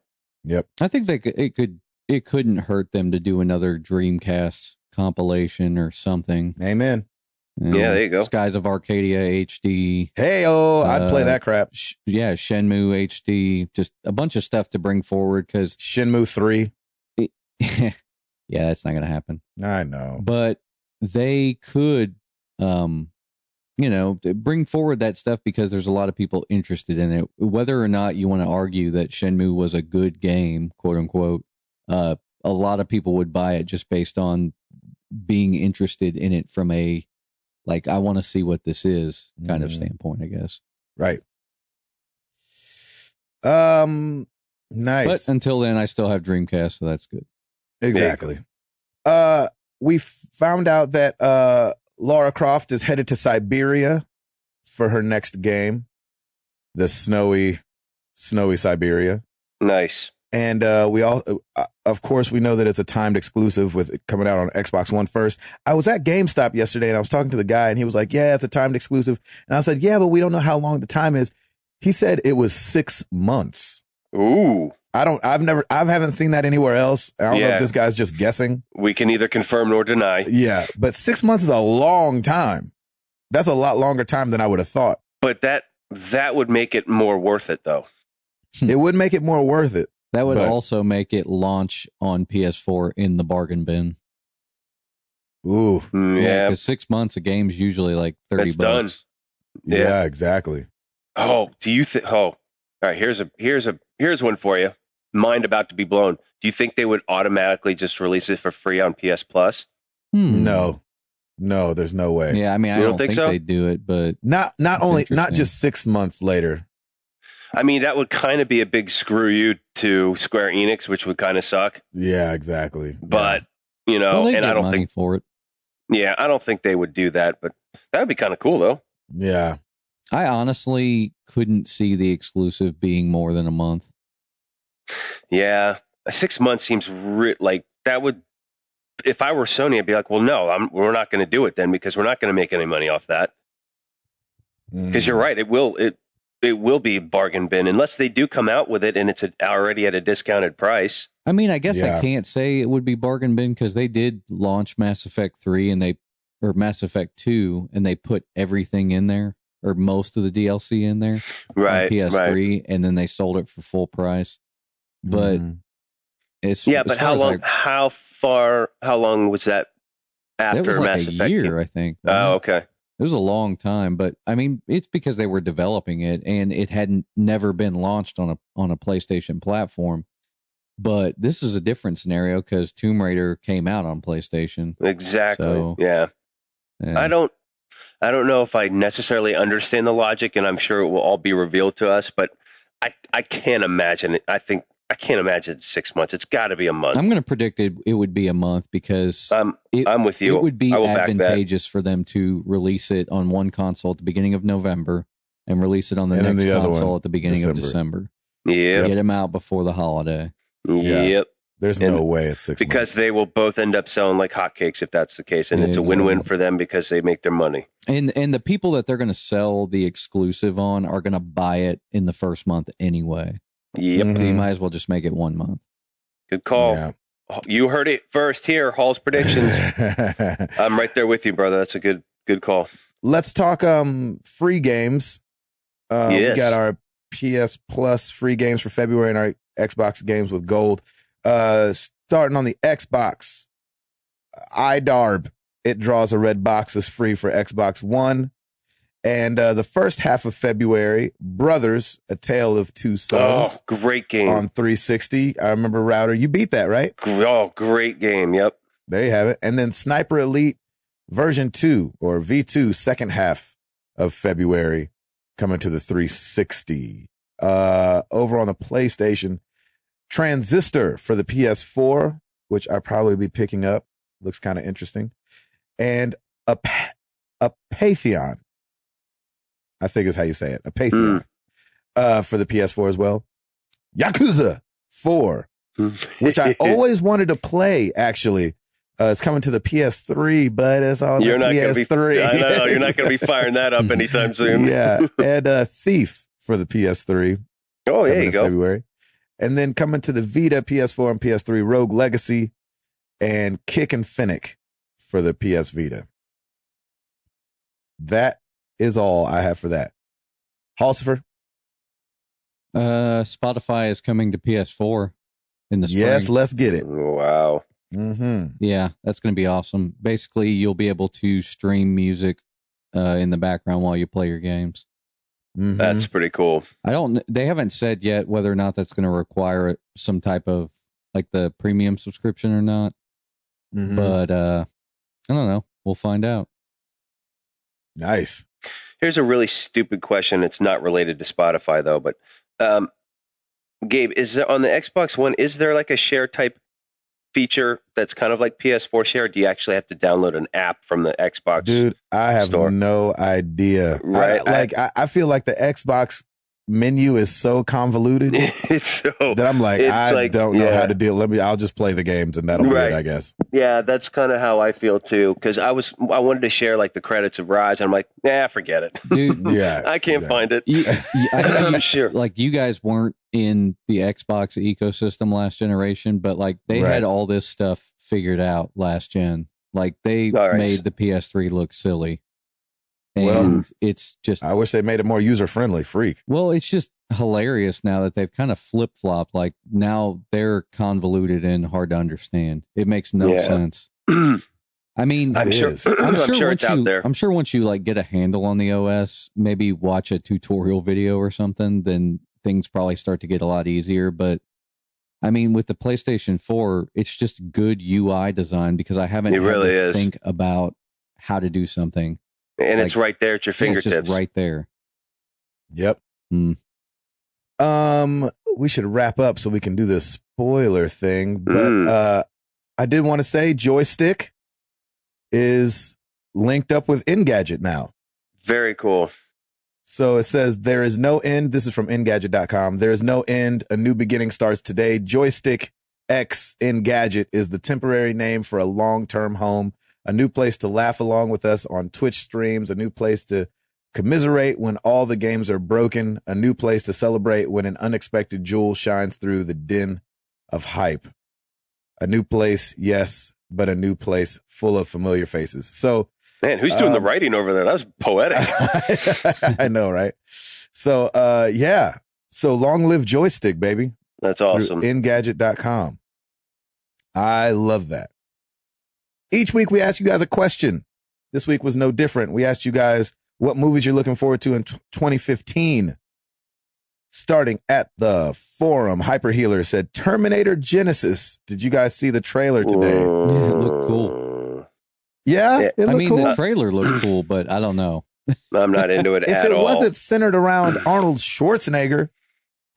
Yep. I think it couldn't hurt them to do another Dreamcast compilation or something. Amen. Yeah, there you go. Skies of Arcadia HD. I'd play that crap. Shenmue HD. Just a bunch of stuff to bring forward because Shenmue 3. Yeah, that's not going to happen. I know. But they could, bring forward that stuff because there's a lot of people interested in it. Whether or not you want to argue that Shenmue was a good game, quote unquote, a lot of people would buy it just based on being interested in it from a, like, I want to see what this is kind of standpoint, I guess. Right. Nice. But until then, I still have Dreamcast, so that's good. Exactly. We found out that Lara Croft is headed to Siberia for her next game, the snowy Siberia. Nice. And we all, of course, we know that it's a timed exclusive with it coming out on Xbox One first. I was at GameStop yesterday and I was talking to the guy and he was like, yeah, it's a timed exclusive. And I said, yeah, but we don't know how long the time is. He said it was 6 months. Ooh. I haven't seen that anywhere else. I don't know if this guy's just guessing. We can neither confirm nor deny. Yeah, but 6 months is a long time. That's a lot longer time than I would have thought. But that would make it more worth it, though. It would make it more worth it. That would also make it launch on PS4 in the bargain bin. Ooh. Yeah. Because 6 months, a game's usually like $30. Done. Yeah, exactly. Oh, do you think? Oh, all right. Here's one for you. Mind about to be blown. Do you think they would automatically just release it for free on PS Plus? No, there's no way. Yeah, I mean, I don't think so? they'd do it, but not just 6 months later. I mean, that would kind of be a big screw you to Square Enix, which would kind of suck. Yeah, exactly. But and I don't think for it. Yeah, I don't think they would do that, but that would be kind of cool, though. Yeah. I honestly couldn't see the exclusive being more than a month. Yeah, 6 months seems like that would. If I were Sony, I'd be like, well, no, we're not going to do it then because we're not going to make any money off that. Because you're right, it will be bargain bin unless they do come out with it and it's already at a discounted price. I mean, I guess I can't say it would be bargain bin because they did launch Mass Effect 3 or Mass Effect 2 and they put everything in there or most of the DLC in there on PS3 and then they sold it for full price. But but how long? How long was that after that was like Mass a Effect? year, I think. Oh, okay. It was a long time, but I mean, it's because they were developing it and it hadn't never been launched on a PlayStation platform. But this is a different scenario because Tomb Raider came out on PlayStation. Exactly. So, yeah. I don't know if I necessarily understand the logic, and I'm sure it will all be revealed to us. But I can't imagine it. I can't imagine 6 months. It's got to be a month. I'm going to predict it would be a month because I'm with you. It would be advantageous for them to release it on one console at the beginning of November and release it on the next console at the beginning of December. Yeah, get them out before the holiday. Yep. There's no way it's 6 months. Because they will both end up selling like hotcakes if that's the case, and it's a win-win for them because they make their money. And the people that they're going to sell the exclusive on are going to buy it in the first month anyway. Yep. So you might as well just make it 1 month. Good call. Yeah. You heard it first here. Hall's predictions. I'm right there with you, brother. That's a good call. Let's talk free games. We got our PS Plus free games for February and our Xbox games with gold. Starting on the Xbox, iDarb. It draws a red box as free for Xbox One. And the first half of February, Brothers, A Tale of Two Sons. Oh, great game. On 360. I remember, Router, you beat that, right? Oh, great game. Yep. There you have it. And then Sniper Elite version 2 or V2, second half of February, coming to the 360. Over on the PlayStation, Transistor for the PS4, which I'll probably be picking up. Looks kind of interesting. And a Pantheon. I think is how you say it. A Pantheon for the PS4 as well. Yakuza 4, which I always wanted to play, actually. It's coming to the PS3, but it's on the PS3. I know, you're not going to be firing that up anytime soon. Yeah. And Thief for the PS3. Oh, there you go. February. And then coming to the Vita, PS4, and PS3, Rogue Legacy and Kick and Finnick for the PS Vita. That is all I have for that. Halsifer? Spotify is coming to PS4 in the spring. Yes, let's get it. Wow. Mm-hmm. Yeah, that's going to be awesome. Basically, you'll be able to stream music in the background while you play your games. Mm-hmm. That's pretty cool. They haven't said yet whether or not that's going to require some type of like the premium subscription or not. Mm-hmm. But I don't know. We'll find out. Nice. Here's a really stupid question. It's not related to Spotify though, but Gabe, is there on the Xbox One? Is there like a share type feature that's kind of like PS4 share? Do you actually have to download an app from the Xbox? Dude, I have store? no idea. Right, I feel like the Xbox menu is so convoluted it's so that I'm like, I don't know how to deal. I'll just play the games and that'll be it, I guess. Yeah, that's kind of how I feel too. Because I wanted to share like the credits of Rise, and I'm like, nah, forget it. Dude, yeah, I can't find it. I'm sure. Like you guys weren't in the Xbox ecosystem last generation, but like they had all this stuff figured out last gen. Like they made the PS3 look silly. And it's just, I wish they made it more user friendly. Freak. Well, it's just hilarious now that they've kind of flip flopped. Like now they're convoluted and hard to understand. It makes no sense. I mean, I'm sure it's out there. I'm sure once you like get a handle on the OS, maybe watch a tutorial video or something, then things probably start to get a lot easier. But I mean, with the PlayStation 4, it's just good UI design because I haven't had to think about how to do something. And it's right there at your fingertips. It's just right there. Yep. We should wrap up so we can do this spoiler thing. But I did want to say Joystick is linked up with Engadget now. Very cool. So it says there is no end. This is from Engadget.com. There is no end. A new beginning starts today. Joystick X Engadget is the temporary name for a long-term home. A new place to laugh along with us on Twitch streams, a new place to commiserate when all the games are broken, a new place to celebrate when an unexpected jewel shines through the din of hype. A new place, yes, but a new place full of familiar faces. So, man, who's doing the writing over there? That's poetic. I know, right? So, yeah. So long live Joystick, baby. That's awesome. Engadget.com. I love that. Each week we ask you guys a question. This week was no different. We asked you guys what movies you're looking forward to in 2015. Starting at the forum, Hyper Healer said Terminator Genesis. Did you guys see the trailer today? Yeah, it looked cool. Yeah, it looked cool. The trailer looked cool, but I don't know. I'm not into it at all. If it wasn't centered around Arnold Schwarzenegger,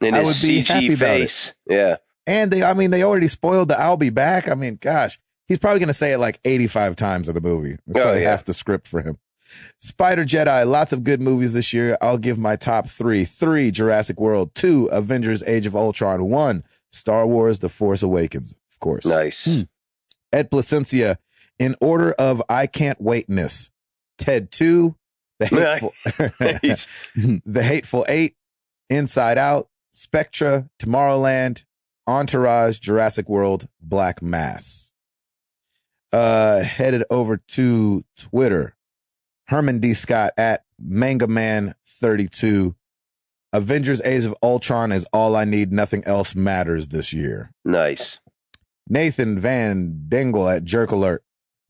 and I would be happy face. About it. Yeah. And they already spoiled the I'll be back. I mean, gosh. He's probably going to say it like 85 times in the movie. It's probably half the script for him. Spider Jedi, lots of good movies this year. I'll give my top 3. 3, Jurassic World. 2, Avengers Age of Ultron. 1, Star Wars The Force Awakens, of course. Nice. Ed Placencia, in order of I can't waitness. Ted 2, The Hateful Eight, Inside Out, Spectra, Tomorrowland, Entourage, Jurassic World, Black Mass. Headed over to Twitter. Herman D. Scott at MangaMan32. Avengers Age of Ultron is all I need. Nothing else matters this year. Nice. Nathan Van Dingle at Jerk Alert.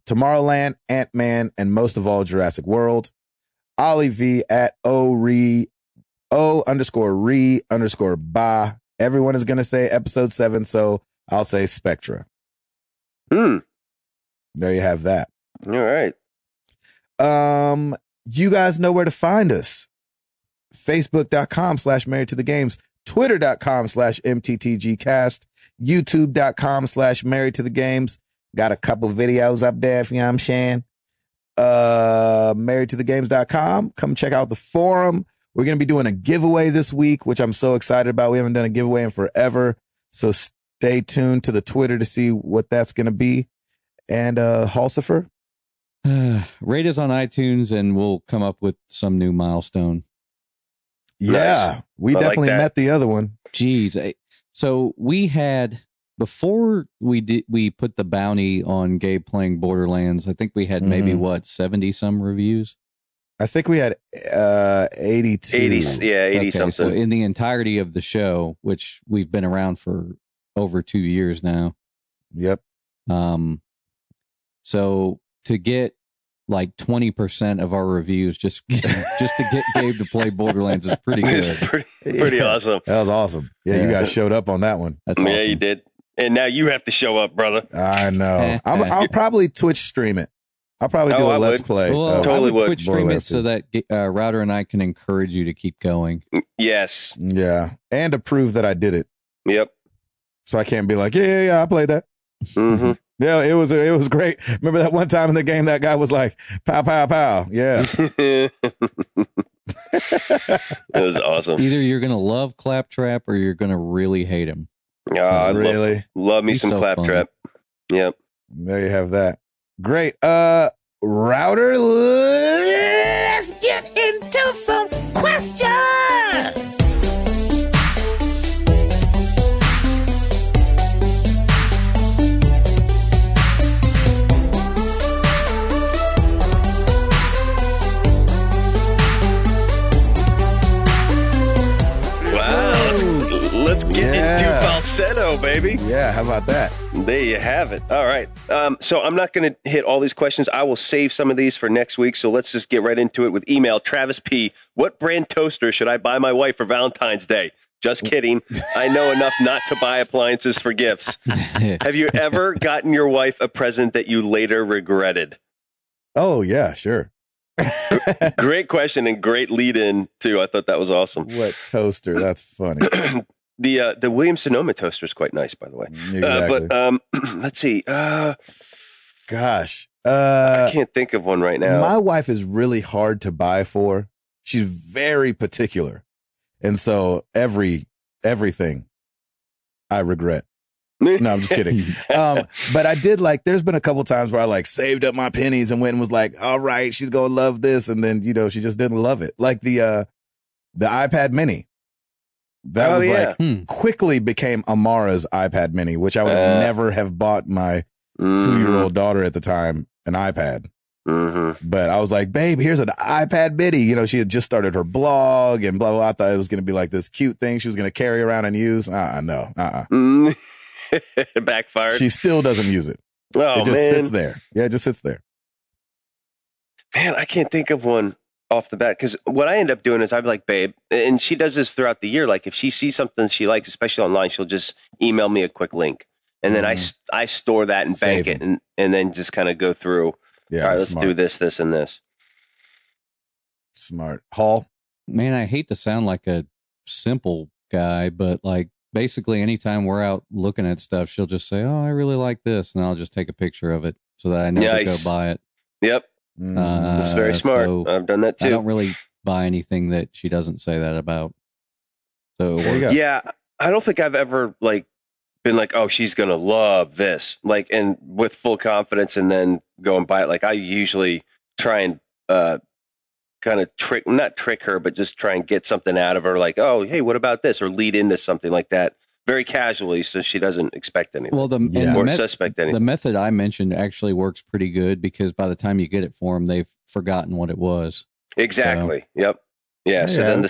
Tomorrowland, Ant-Man, and most of all, Jurassic World. Ollie V at O_re_ba. Everyone is going to say episode 7, so I'll say Spectra. There you have that. All right. You guys know where to find us. Facebook.com/married to the games, Twitter.com/MTTGcast, YouTube.com/married to the games. Got a couple videos up there, if you know what I'm saying. Marriedtothegames.com. Come check out the forum. We're going to be doing a giveaway this week, which I'm so excited about. We haven't done a giveaway in forever. So stay tuned to the Twitter to see what that's going to be. And Halsifer? Rate us on iTunes and we'll come up with some new milestone. Yeah, nice. We definitely met the other one. Jeez. So we had, before we put the bounty on Gabe playing Borderlands, I think we had maybe 70 some reviews. I think we had 82. 80 something. So in the entirety of the show, which we've been around for over 2 years now. Yep. So to get like 20% of our reviews just to get Gabe to play Borderlands is pretty good. It's pretty awesome. That was awesome. Yeah, you guys showed up on that one. That's awesome. Yeah, you did. And now you have to show up, brother. I know. I'll probably Twitch stream it. I'll probably do a Let's Play. Well, totally I would Twitch stream it so that Router and I can encourage you to keep going. Yes. Yeah. And to prove that I did it. Yep. So I can't be like, yeah, I played that. Mm-hmm. Yeah, it was great. Remember that one time in the game that guy was like, pow, pow, pow. Yeah. It was awesome. Either you're going to love Claptrap or you're going to really hate him. I really? love me He's some so Claptrap. Yep. There you have that. Great. Router, let's get into some questions. Let's get into falsetto, baby. Yeah, how about that? There you have it. All right. So I'm not going to hit all these questions. I will save some of these for next week. So let's just get right into it with email. Travis P. What brand toaster should I buy my wife for Valentine's Day? Just kidding. I know enough not to buy appliances for gifts. Have you ever gotten your wife a present that you later regretted? Oh, yeah, sure. Great question and great lead in, too. I thought that was awesome. What toaster? That's funny. The Williams-Sonoma toaster is quite nice, by the way. Exactly. But let's see. Gosh. I can't think of one right now. My wife is really hard to buy for. She's very particular. And so everything I regret. No, I'm just kidding. But I did there's been a couple times where I saved up my pennies and went and was like, all right, she's going to love this. And then, she just didn't love it. Like the iPad mini. That was quickly became Amara's iPad mini, which I would never have bought my 2-year-old daughter at the time an iPad. Mm-hmm. But I was like, babe, here's an iPad mini. She had just started her blog and blah, blah. I thought it was going to be like this cute thing she was going to carry around and use. No. It backfired. She still doesn't use it. Oh, it just man. sits there. Yeah, it just sits there. Man, I can't think of one off the bat because what I end up doing is I'm like, babe, and she does this throughout the year. Like if she sees something she likes, especially online, she'll just email me a quick link. And then I store that and bank it and then just kind of go through. Yeah, all right, let's do this, this, and this. Smart. Hall? Man, I hate to sound like a simple guy, but basically anytime we're out looking at stuff, she'll just say, oh, I really like this. And I'll just take a picture of it so that I know to go buy it. Yep. That's very smart. So I've done that too. I don't really buy anything that she doesn't say that about. So yeah, I don't think I've ever been like, oh, she's going to love this, and with full confidence and then go and buy it. I usually try and kind of not trick her, but just try and get something out of her. Oh, hey, what about this? Or lead into something like that very casually so she doesn't expect anything or suspect anything. The method I mentioned actually works pretty good because by the time you get it for them, they've forgotten what it was. Exactly. So, yep. Yeah. So then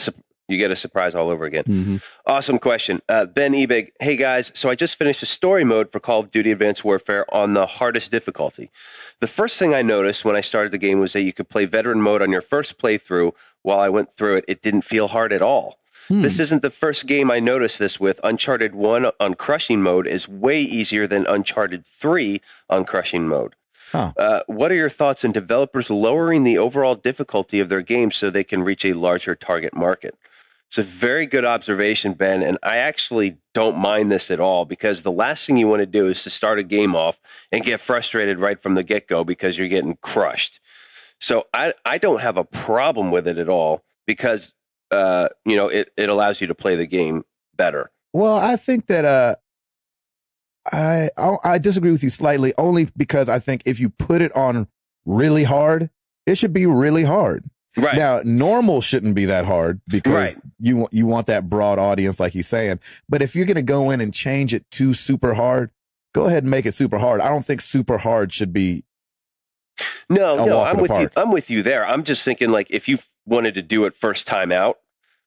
you get a surprise all over again. Mm-hmm. Awesome question. Ben Ebig. Hey guys. So I just finished a story mode for Call of Duty Advanced Warfare on the hardest difficulty. The first thing I noticed when I started the game was that you could play veteran mode on your first playthrough. While I went through it, it didn't feel hard at all. This isn't the first game I noticed this with. Uncharted 1 on crushing mode is way easier than Uncharted 3 on crushing mode. Huh. What are your thoughts on developers lowering the overall difficulty of their games so they can reach a larger target market? It's a very good observation, Ben, and I actually don't mind this at all because the last thing you want to do is to start a game off and get frustrated right from the get-go because you're getting crushed. So I don't have a problem with it at all because it allows you to play the game better. Well, I think that I disagree with you slightly only because I think if you put it on really hard, it should be really hard. Right. Now, normal shouldn't be that hard because you want that broad audience like he's saying. But if you're going to go in and change it to super hard, go ahead and make it super hard. I don't think super hard should be No, I'm with you. I'm with you there. I'm just thinking if you wanted to do it first time out,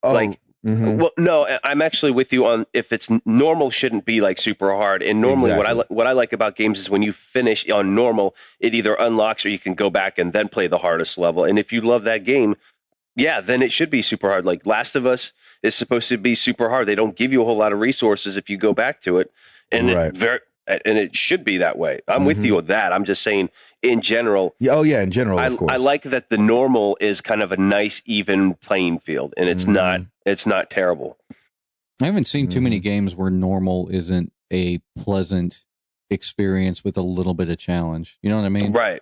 well, no, I'm actually with you on if it's normal shouldn't be super hard. And normally what I like about games is when you finish on normal, it either unlocks or you can go back and then play the hardest level. And if you love that game, then it should be super hard. Like Last of Us is supposed to be super hard. They don't give you a whole lot of resources if you go back to it. And it should be that way. I'm with you with that. I'm just saying in general. In general, of course. I like that the normal is kind of a nice, even playing field, and it's not terrible. I haven't seen too many games where normal isn't a pleasant experience with a little bit of challenge. You know what I mean? Right.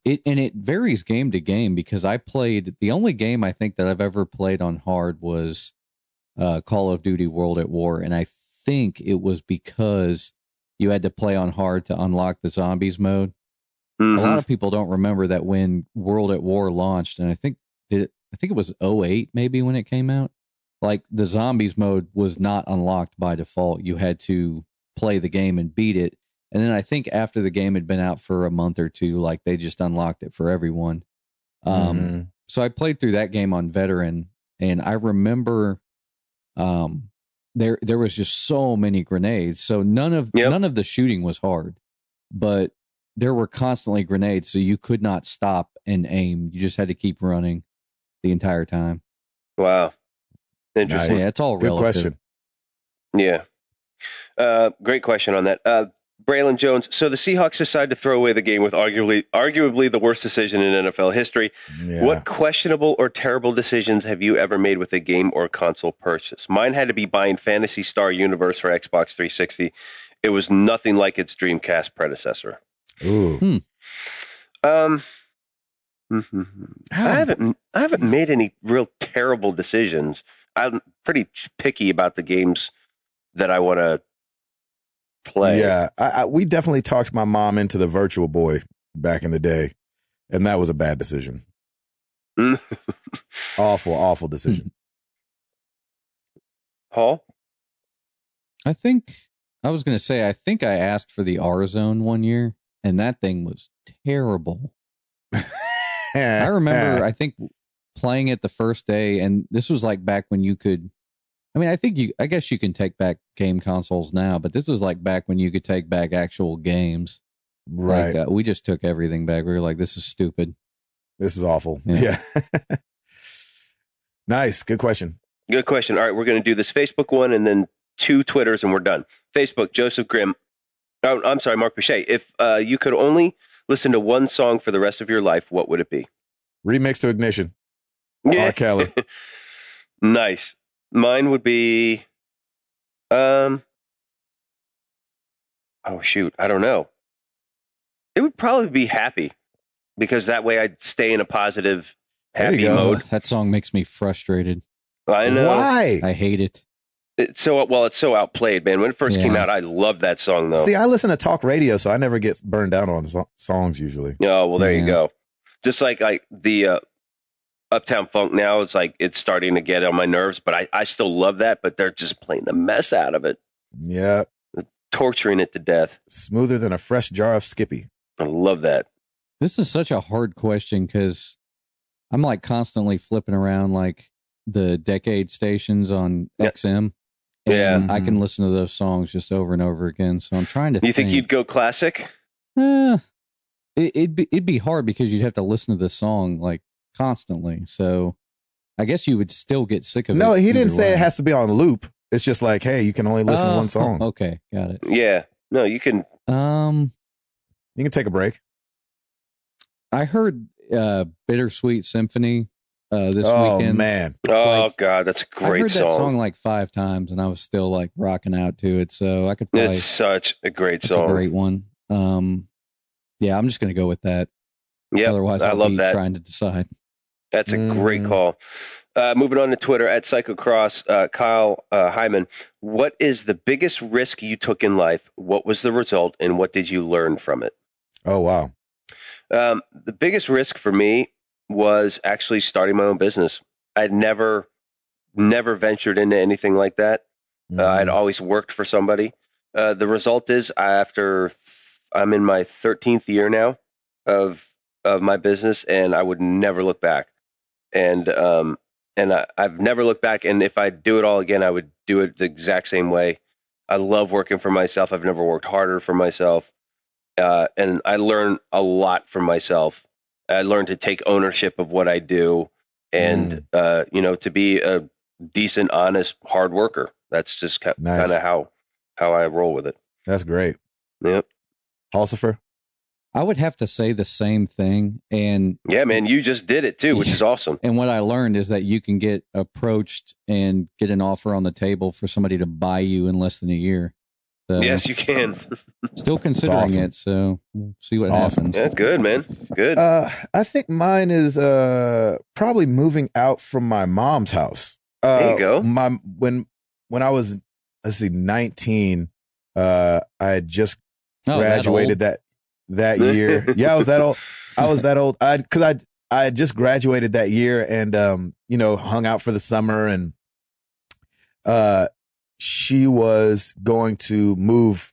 It varies game to game, because the only game I think that I've ever played on hard was Call of Duty World at War, and I think it was because you had to play on hard to unlock the zombies mode. A lot of people don't remember that when World at War launched, and I think it was 2008 maybe when it came out. Like, the zombies mode was not unlocked by default. You had to play the game and beat it. And then I think after the game had been out for a month or two, like, they just unlocked it for everyone. So I played through that game on veteran, and I remember there was just so many grenades. So none of the shooting was hard, but there were constantly grenades, so you could not stop and aim. You just had to keep running the entire time. Wow. Interesting. Nice. Yeah, it's all good relative. question. Yeah. Great question on that. Braylon Jones. So the Seahawks decided to throw away the game with arguably the worst decision in NFL history. Yeah. What questionable or terrible decisions have you ever made with a game or console purchase? Mine had to be buying Phantasy Star Universe for Xbox 360. It was nothing like its Dreamcast predecessor. Ooh. I haven't made any real terrible decisions. I'm pretty picky about the games that I want to play. Yeah, we definitely talked my mom into the Virtual Boy back in the day, and that was a bad decision. Awful decision. Paul? I think I asked for the R-Zone one year, and that thing was terrible. I remember, I think, playing it the first day, and this was like back when you could, I guess you can take back game consoles now, but this was like back when you could take back actual games. Right. Like, we just took everything back. We were like, this is stupid. This is awful. Yeah. Nice. Good question. Good question. All right, we're going to do this Facebook one and then 2 Twitters, and we're done. Facebook, Joseph Grimm. Oh, I'm sorry, Mark Boucher. If you could only listen to one song for the rest of your life, what would it be? Remix to Ignition. R. Kelly. Nice. Mine would be, oh shoot, I don't know. It would probably be Happy, because that way I'd stay in a positive, happy mode. That song makes me frustrated. I know. Why? I hate it. It's so outplayed, man. When it first came out, I loved that song, though. See, I listen to talk radio, so I never get burned out on songs usually. Oh, well, there you go. Just like the Uptown Funk now, it's like it's starting to get on my nerves, but I still love that, but they're just playing the mess out of it. Yeah. They're torturing it to death. Smoother than a fresh jar of Skippy. I love that. This is such a hard question, because I'm like constantly flipping around like the decade stations on XM. And I can listen to those songs just over and over again. So I'm trying to You think you'd go classic? It'd be hard, because you'd have to listen to this song like constantly. So I guess you would still get sick of it. No, he didn't say it has to be on loop. It's just like, hey, you can only listen to one song. Okay, got it. Yeah. No, you can. You can take a break. I heard Bittersweet Symphony this weekend. Oh, man. Oh, God, that's a great song. I heard that song like 5 times, and I was still like rocking out to it. So I could play. It's such a great song. It's a great one. Yeah, I'm just going to go with that. Yeah, otherwise I love that. Trying to decide. That's a great call. Moving on to Twitter at Psychocross, Kyle Hyman. What is the biggest risk you took in life? What was the result, and what did you learn from it? Oh, wow. The biggest risk for me was actually starting my own business. I'd never ventured into anything like that. I'd always worked for somebody. The result is, I'm in my 13th year now of my business, and I would never look back. And I've never looked back. And if I do it all again, I would do it the exact same way. I love working for myself. I've never worked harder for myself. And I learn a lot from myself. I learned to take ownership of what I do, and to be a decent, honest, hard worker. That's just kind of how I roll with it. That's great. Yep. Halsifer? I would have to say the same thing. And yeah, man, you just did it too, which is awesome. And what I learned is that you can get approached and get an offer on the table for somebody to buy you in less than a year. So yes, you can. Still considering it, so we'll see what happens. Yeah, good, man. Good. I think mine is probably moving out from my mom's house. There you go. When I was 19, I had just graduated that year. Yeah, I was that old. I had just graduated that year and hung out for the summer, and she was going to move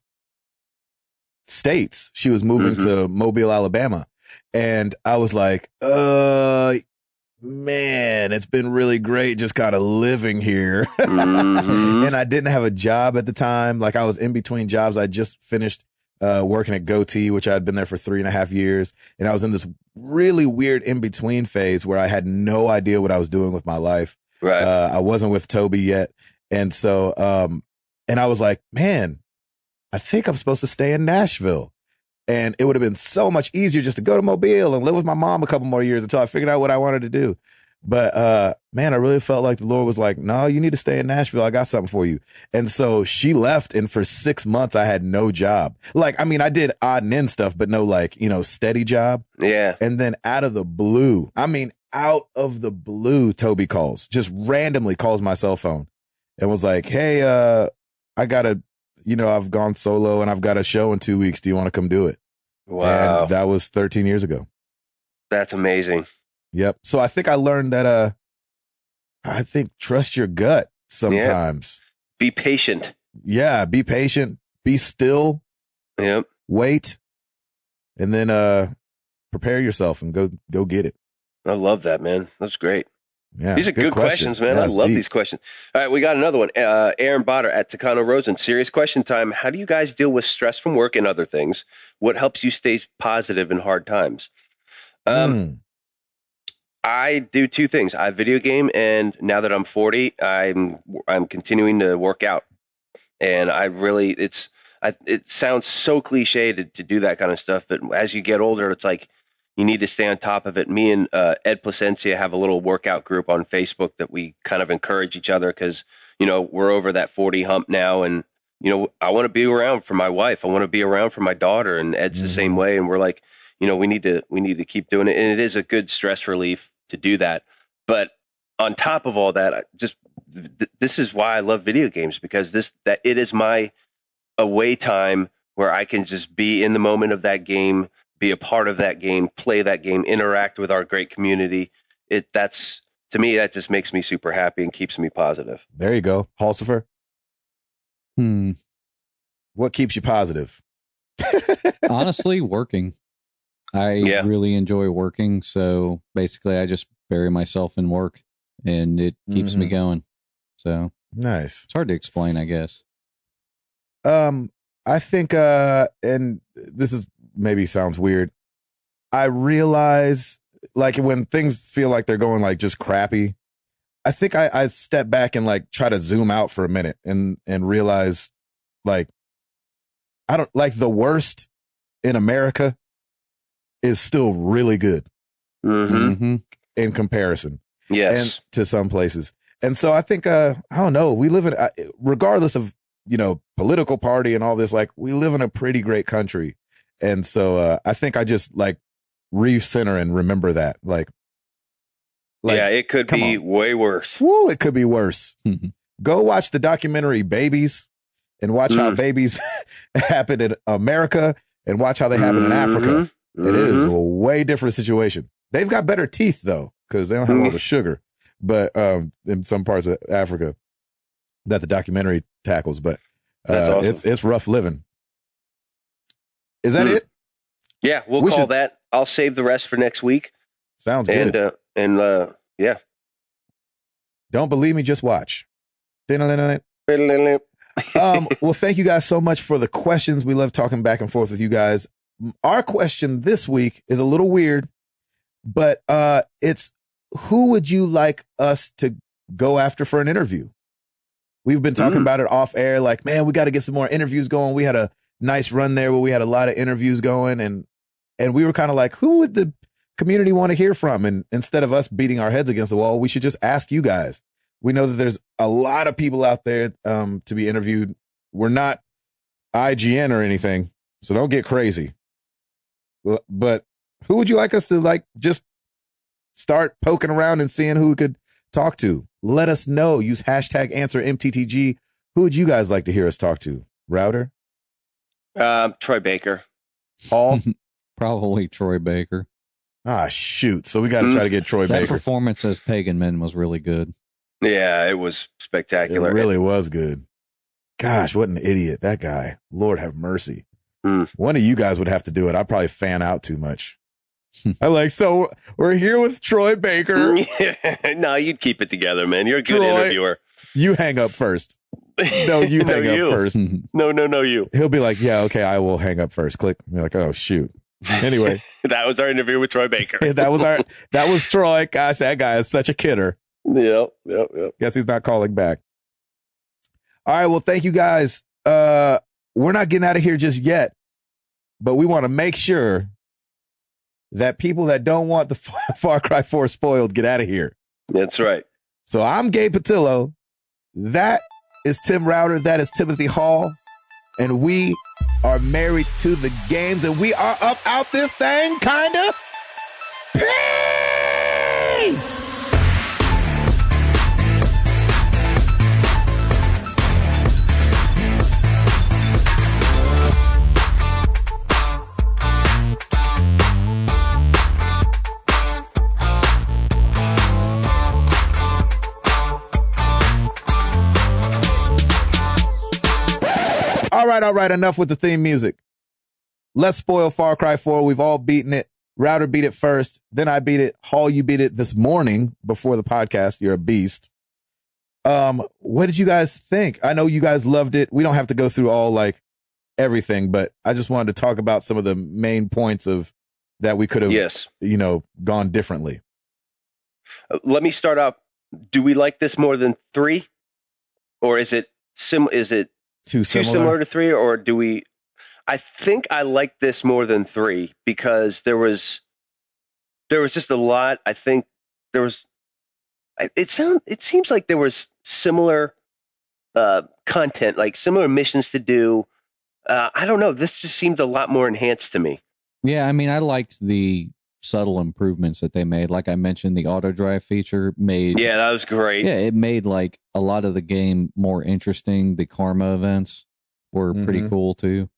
states. She was moving to Mobile, Alabama. And I was like, man, it's been really great just kind of living here. And I didn't have a job at the time. Like, I was in between jobs. I just finished working at Goatee, which I had been there for 3.5 years. And I was in this really weird in-between phase where I had no idea what I was doing with my life. Right. I wasn't with Toby yet. And so, and I was like, man, I think I'm supposed to stay in Nashville. And it would have been so much easier just to go to Mobile and live with my mom a couple more years until I figured out what I wanted to do. But, man, I really felt like the Lord was like, no, you need to stay in Nashville. I got something for you. And so she left. And for 6 months, I had no job. Like, I mean, I did odd and end stuff, but no, like, steady job. Yeah. And then out of the blue, Toby calls, just randomly calls my cell phone and was like, hey, I got I've gone solo and I've got a show in 2 weeks. Do you want to come do it? Wow. And that was 13 years ago. That's amazing. Yep. So I think I learned that, I think trust your gut sometimes. Yeah. Be patient. Yeah. Be patient. Be still. Yep. Wait. And then, prepare yourself and go get it. I love that, man. That's great. Yeah, these are good questions, man. I love these questions. All right, we got another one. Aaron Botter at Takano Rosen. Serious question time. How do you guys deal with stress from work and other things? What helps you stay positive in hard times? I do two things. I video game, and now that I'm 40, I'm continuing to work out. And I really, it sounds so cliche to do that kind of stuff, but as you get older, it's like, you need to stay on top of it. Me and Ed Placencia have a little workout group on Facebook that we kind of encourage each other because, we're over that 40 hump now. And, I want to be around for my wife. I want to be around for my daughter. And Ed's the same way. And we're like, we need to keep doing it. And it is a good stress relief to do that. But on top of all that, this is why I love video games, because it is my away time where I can just be in the moment of that game, be a part of that game, play that game, interact with our great community. To me, that just makes me super happy and keeps me positive. There you go. Halsifer. What keeps you positive? Honestly, working. I really enjoy working. So basically I just bury myself in work and it keeps me going. So nice. It's hard to explain, I guess. I think, and this is, maybe sounds weird. I realize, like, when things feel like they're going like just crappy, I think I step back and like try to zoom out for a minute and realize, like, I don't like the worst in America is still really good in comparison. Yes. And to some places. And so I think, I don't know, we live in, regardless of, political party and all this, like, we live in a pretty great country. And so I think I just like recenter and remember that. Like yeah, it could be way worse. Woo, it could be worse. Go watch the documentary Babies and watch how babies happen in America and watch how they happen in Africa. It is a way different situation. They've got better teeth though, because they don't have all the sugar. But in some parts of Africa that the documentary tackles. But that's awesome. It's rough living. Is that it? Yeah, we'll call that. I'll save the rest for next week. Sounds good. Yeah. Don't believe me, just watch. Well, thank you guys so much for the questions. We love talking back and forth with you guys. Our question this week is a little weird, but it's, who would you like us to go after for an interview? We've been talking about it off air, like, man, we got to get some more interviews going. We had a nice run there where we had a lot of interviews going, and And we were kind of like, who would the community want to hear from? And instead of us beating our heads against the wall, we should just ask you guys. We know that there's a lot of people out there to be interviewed. We're not IGN or anything, so don't get crazy. But who would you like us to like just start poking around and seeing who we could talk to? Let us know. Use hashtag #AnswerMTTG. Who would you guys like to hear us talk to? Router? Troy Baker. Paul? Probably Troy Baker. Ah, shoot. So we got to try to get Troy That Baker. performance as Pagan Men was really good. Yeah, it was spectacular. It really was good. Gosh, what an idiot. That guy. Lord have mercy. One of you guys would have to do it. I'd probably fan out too much. I'm like, so we're here with Troy Baker. No, you'd keep it together, man. You're a good Troy, interviewer. You hang up first. No, you hang up first. No, you. He'll be like, yeah, okay, I will hang up first. Click. You're like, oh, shoot. Anyway. That was our interview with Troy Baker. that was Troy. Gosh, that guy is such a kidder. Yep. Guess he's not calling back. All right, well, thank you guys. We're not getting out of here just yet, but we want to make sure that people that don't want the Far Cry 4 spoiled get out of here. That's right. So I'm Gabe Patillo. That is Tim Router. That is Timothy Hall. And we are married to the games, and we are up out this thing, kind of. Peace! All right. Enough with the theme music. Let's spoil Far Cry 4. We've all beaten it. Router beat it first. Then I beat it. Hall, you beat it this morning before the podcast. You're a beast. What did you guys think? I know you guys loved it. We don't have to go through all like everything, but I just wanted to talk about some of the main points of that we could have, gone differently. Let me start out. Do we like this more than 3? Or is it too similar to 3, or do we? I think I like this more than 3 because there was just a lot. I think there was. It seems like there was similar content, like similar missions to do. I don't know. This just seemed a lot more enhanced to me. Yeah, I mean, I liked the subtle improvements that they made. Like I mentioned, the auto drive feature made. Yeah, that was great. Yeah, it made like a lot of the game more interesting. The karma events were pretty cool too.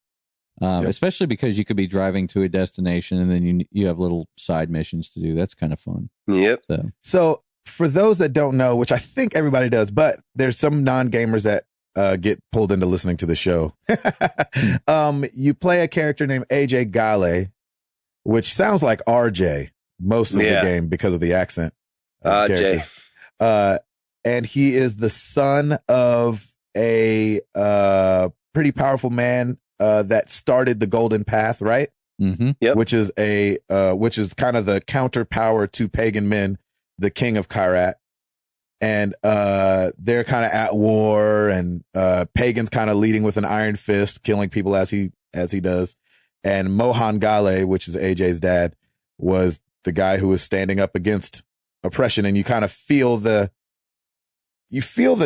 Especially because you could be driving to a destination and then you have little side missions to do. That's kind of fun. Yep. So for those that don't know, which I think everybody does, but there's some non-gamers that get pulled into listening to the show. You play a character named AJ Gale, which sounds like RJ most of the game because of the accent. RJ. And he is the son of a pretty powerful man that started the Golden Path, right? Mm-hmm. Yep. Which is kind of the counter power to Pagan Men, the king of Kyrat. And they're kind of at war, and Pagan's kind of leading with an iron fist, killing people as he does. And Mohan Gale, which is AJ's dad, was the guy who was standing up against oppression. And you kind of feel the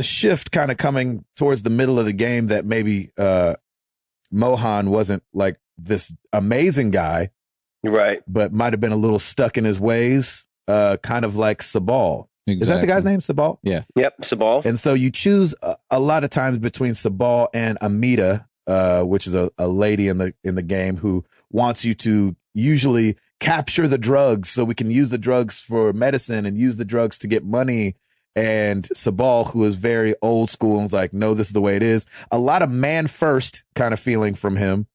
shift kind of coming towards the middle of the game that maybe Mohan wasn't like this amazing guy, right? But might have been a little stuck in his ways, kind of like Sabal. Exactly. Is that the guy's name, Sabal? Yeah. Yep, Sabal. And so you choose a lot of times between Sabal and Amita, which is a lady in the game who wants you to usually capture the drugs so we can use the drugs for medicine and use the drugs to get money. And Sabal, who is very old school, and was like, no, this is the way it is. A lot of man first kind of feeling from him.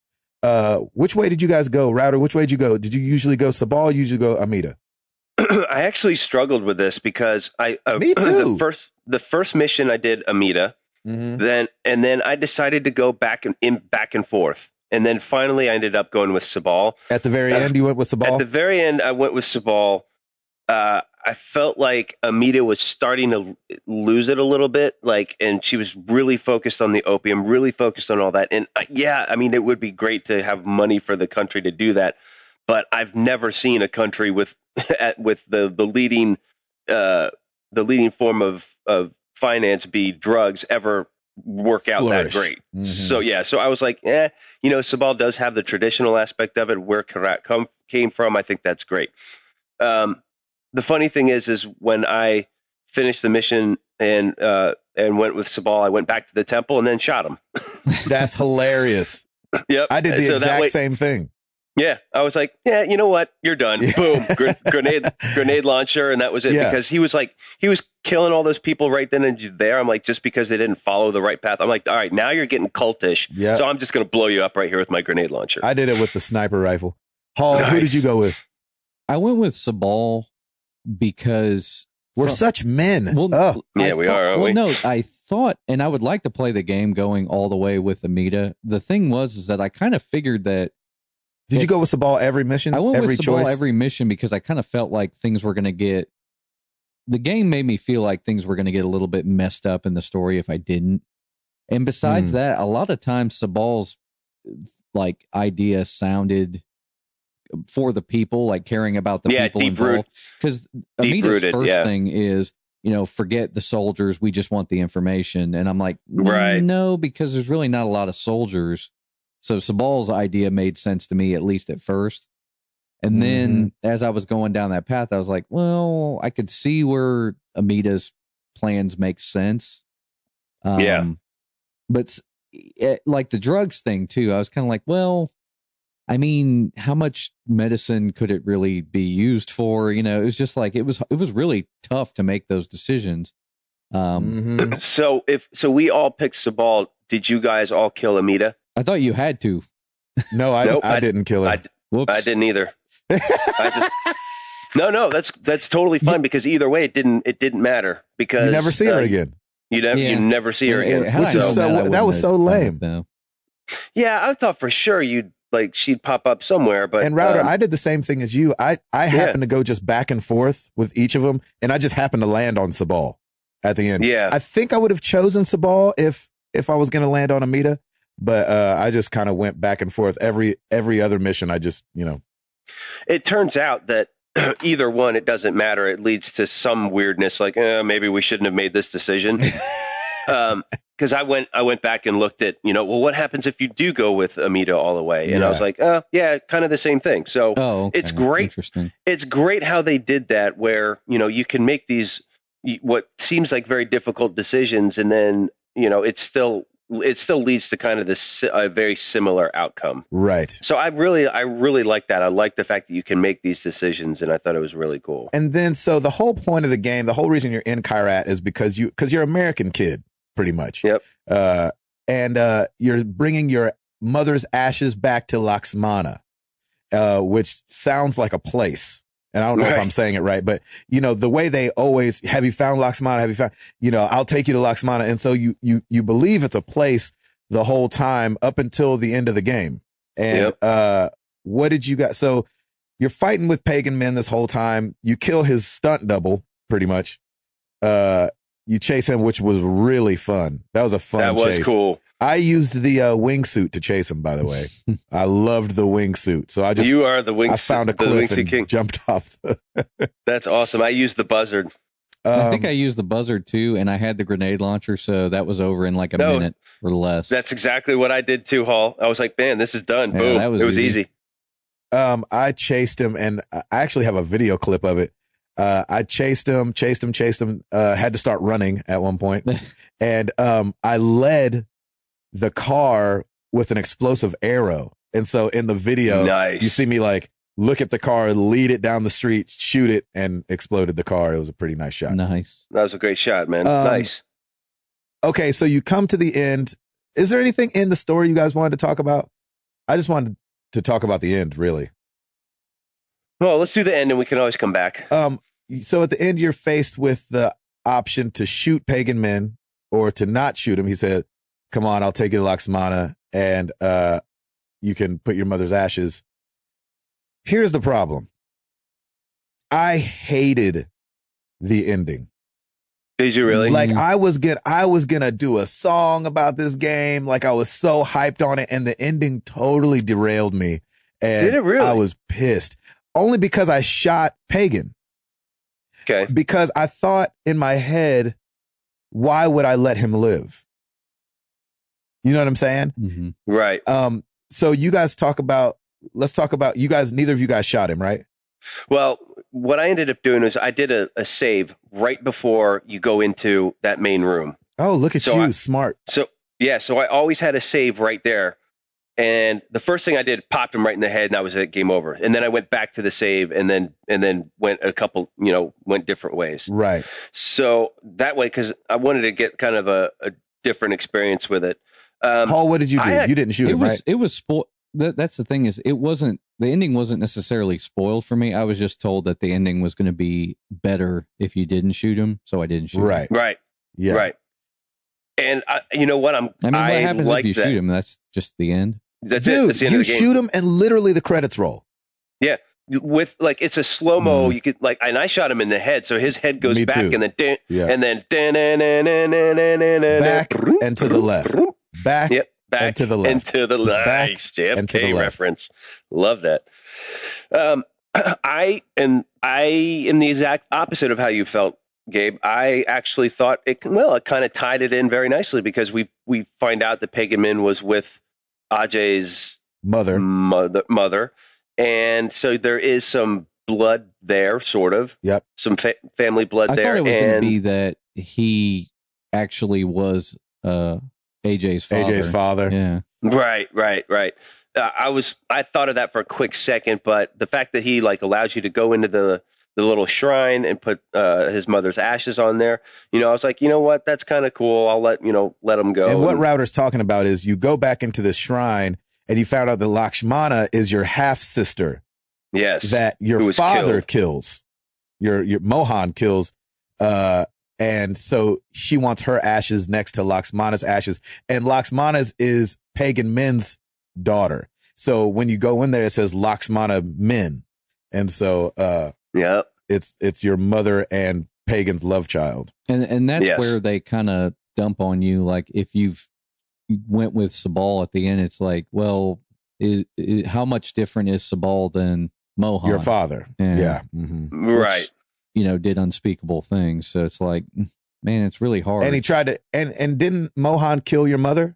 Which way did you guys go, Router? Which way did you go? Did you usually go Sabal? Usually go Amita? I actually struggled with this because Me too. the first mission I did Amita, then I decided to go back and forth, and then finally I ended up going with Sabal. At the very end, you went with Sabal? At the very end, I went with Sabal. I felt like Amita was starting to lose it a little bit, and she was really focused on the opium, really focused on all that. And I mean, it would be great to have money for the country to do that. but I've never seen a country with with the leading form of finance be drugs ever work out Flourish. that great. Mhm. So I was like, Sabal does have the traditional aspect of it, where Karat came from. I think that's great. The funny thing is when I finished the mission and went with Sabal, I went back to the temple and then shot him. That's hilarious. Yep. I did the So that way- exact same thing. Yeah, I was like, yeah, you know what? You're done. Yeah. Boom, grenade launcher, and that was it. Yeah. Because he was killing all those people right then and there. I'm like, just because they didn't follow the right path. I'm like, all right, now you're getting cultish. Yeah. So I'm just going to blow you up right here with my grenade launcher. I did it with the sniper rifle. Hall, who Nice. did you go with? I went with Sabal because We're such men. well, Oh, Yeah, we are, aren't well, we? no, I thought, and I would like to play the game going all the way with Amita. The thing is that I kind of figured that did you go with Sabal every mission? I went every with Sabal choice? every mission because I kind of felt like things were going to get. The game made me feel like things were going to get a little bit messed up in the story if I didn't. And besides that, a lot of times Sabal's like idea sounded for the people, like caring about the people involved. Because Amita's first thing is, forget the soldiers. We just want the information. And I'm like, Right. no, because there's really not a lot of soldiers. So Sabal's idea made sense to me, at least at first. And then as I was going down that path, I was like, well, I could see where Amita's plans make sense. But like the drugs thing too, I was kind of like, well, I mean, how much medicine could it really be used for? It was just like, it was really tough to make those decisions. So we all picked Sabal, did you guys all kill Amita? I thought you had to. No, I didn't kill her. Whoops. I didn't either. No, that's totally fine because either way it didn't matter because you never see her again. You never see her again. Which is that was so lame. Yeah, I thought for sure she'd pop up somewhere, but and Router, I did the same thing as you. I happened to go just back and forth with each of them, and I just happened to land on Sabal at the end. Yeah, I think I would have chosen Sabal if I was going to land on Amita, but I just kind of went back and forth every other mission. I just It turns out that either one, it doesn't matter. It leads to some weirdness, like maybe we shouldn't have made this decision. Because I went back and looked at, well, what happens if you do go with Amita all the way? And I was like, yeah, kind of the same thing. So okay. It's great. Interesting. It's great how they did that, where, you can make these, what seems like very difficult decisions. And then, it still leads to kind of a very similar outcome. Right. So I really like that. I like the fact that you can make these decisions, and I thought it was really cool. And then, so the whole point of the game, the whole reason you're in Kyrat is because you're an American kid, pretty much. Yep. And you're bringing your mother's ashes back to Laxmana, which sounds like a place. And I don't know if I'm saying it right, but the way they always, have you found Laxmana? Have you found, I'll take you to Laxmana. And so you believe it's a place the whole time up until the end of the game. And, what did you got? So you're fighting with pagan men this whole time. You kill his stunt double pretty much. You chase him, which was really fun. That was a fun chase. That was cool. I used the wingsuit to chase him, by the way. I loved the wingsuit. So you are the wingsuit. I found a cliff and king. Jumped off. That's awesome. I used the buzzard. I think I used the buzzard too, and I had the grenade launcher, so that was over in like a minute or less. That's exactly what I did too, Hall. I was like, man, this is done. Boom. It was easy. I chased him, and I actually have a video clip of it. I chased him, had to start running at one point. And I led the car with an explosive arrow. And so in the video, you see me look at the car, lead it down the street, shoot it, and exploded the car. It was a pretty nice shot. Nice. That was a great shot, man. Nice. Okay, so you come to the end. Is there anything in the story you guys wanted to talk about? I just wanted to talk about the end, really. Well, let's do the end, and we can always come back. So at the end, you're faced with the option to shoot pagan men or to not shoot him. He said, come on, I'll take you to Laxmana, and you can put your mother's ashes. Here's the problem. I hated the ending. Did you really? I was gonna do a song about this game. I was so hyped on it, and the ending totally derailed me. And Did it really? I was pissed. Only because I shot Pagan. Okay. Because I thought in my head, why would I let him live? You know what I'm saying? Mm-hmm. Right. So you guys let's talk about, neither of you guys shot him, right? Well, what I ended up doing is I did a save right before you go into that main room. Oh, look at you. Smart. So I always had a save right there. And the first thing I did, popped him right in the head, and that was it, game over. And then I went back to the save and then went a couple, went different ways. Right. So that way, because I wanted to get kind of a different experience with it. Paul, what did you do? You didn't shoot him, right? It was spoiled. That's the thing, is the ending wasn't necessarily spoiled for me. I was just told that the ending was going to be better if you didn't shoot him, so I didn't shoot him. Right. Yeah. Right. And you know what? what happens if you shoot him? That's just the end. That's Dude, it. That's the end you of the game. shoot him and literally the credits roll. Yeah. With it's a slow mo. You could and I shot him in the head, so his head goes back and then and then back and to the left. Back. Yep. Back and to the left. And to the left. Back Nice and to the JFK left. reference. Love that. I am the exact opposite of how you felt, Gabe. I actually thought it kind of tied it in very nicely, because we find out that Pagan Min was with Ajay's mother. And so there is some blood there, sort of. Yep. Some family blood there. I thought it was going to be that he actually was AJ's father. Yeah. Right. I thought of that for a quick second, but the fact that he allows you to go into the little shrine and put his mother's ashes on there, I was like, you know what, that's kind of cool. I'll let him go. And what Router's talking about is you go back into this shrine and you found out that Lakshmana is your half sister. Yes. That your father kills. Your Mohan kills. And so she wants her ashes next to Lakshmana's ashes. And Lakshmana's is Pagan Min's daughter. So when you go in there, it says Lakshmana Min. And so it's your mother and Pagan's love child. And that's where they kind of dump on you. Like, if you've went with Sabal at the end, it's like, well, how much different is Sabal than Mohan? Your father. Yeah. Mm-hmm. Right. Which, did unspeakable things. So it's like, man, it's really hard. And he tried to, and didn't Mohan kill your mother?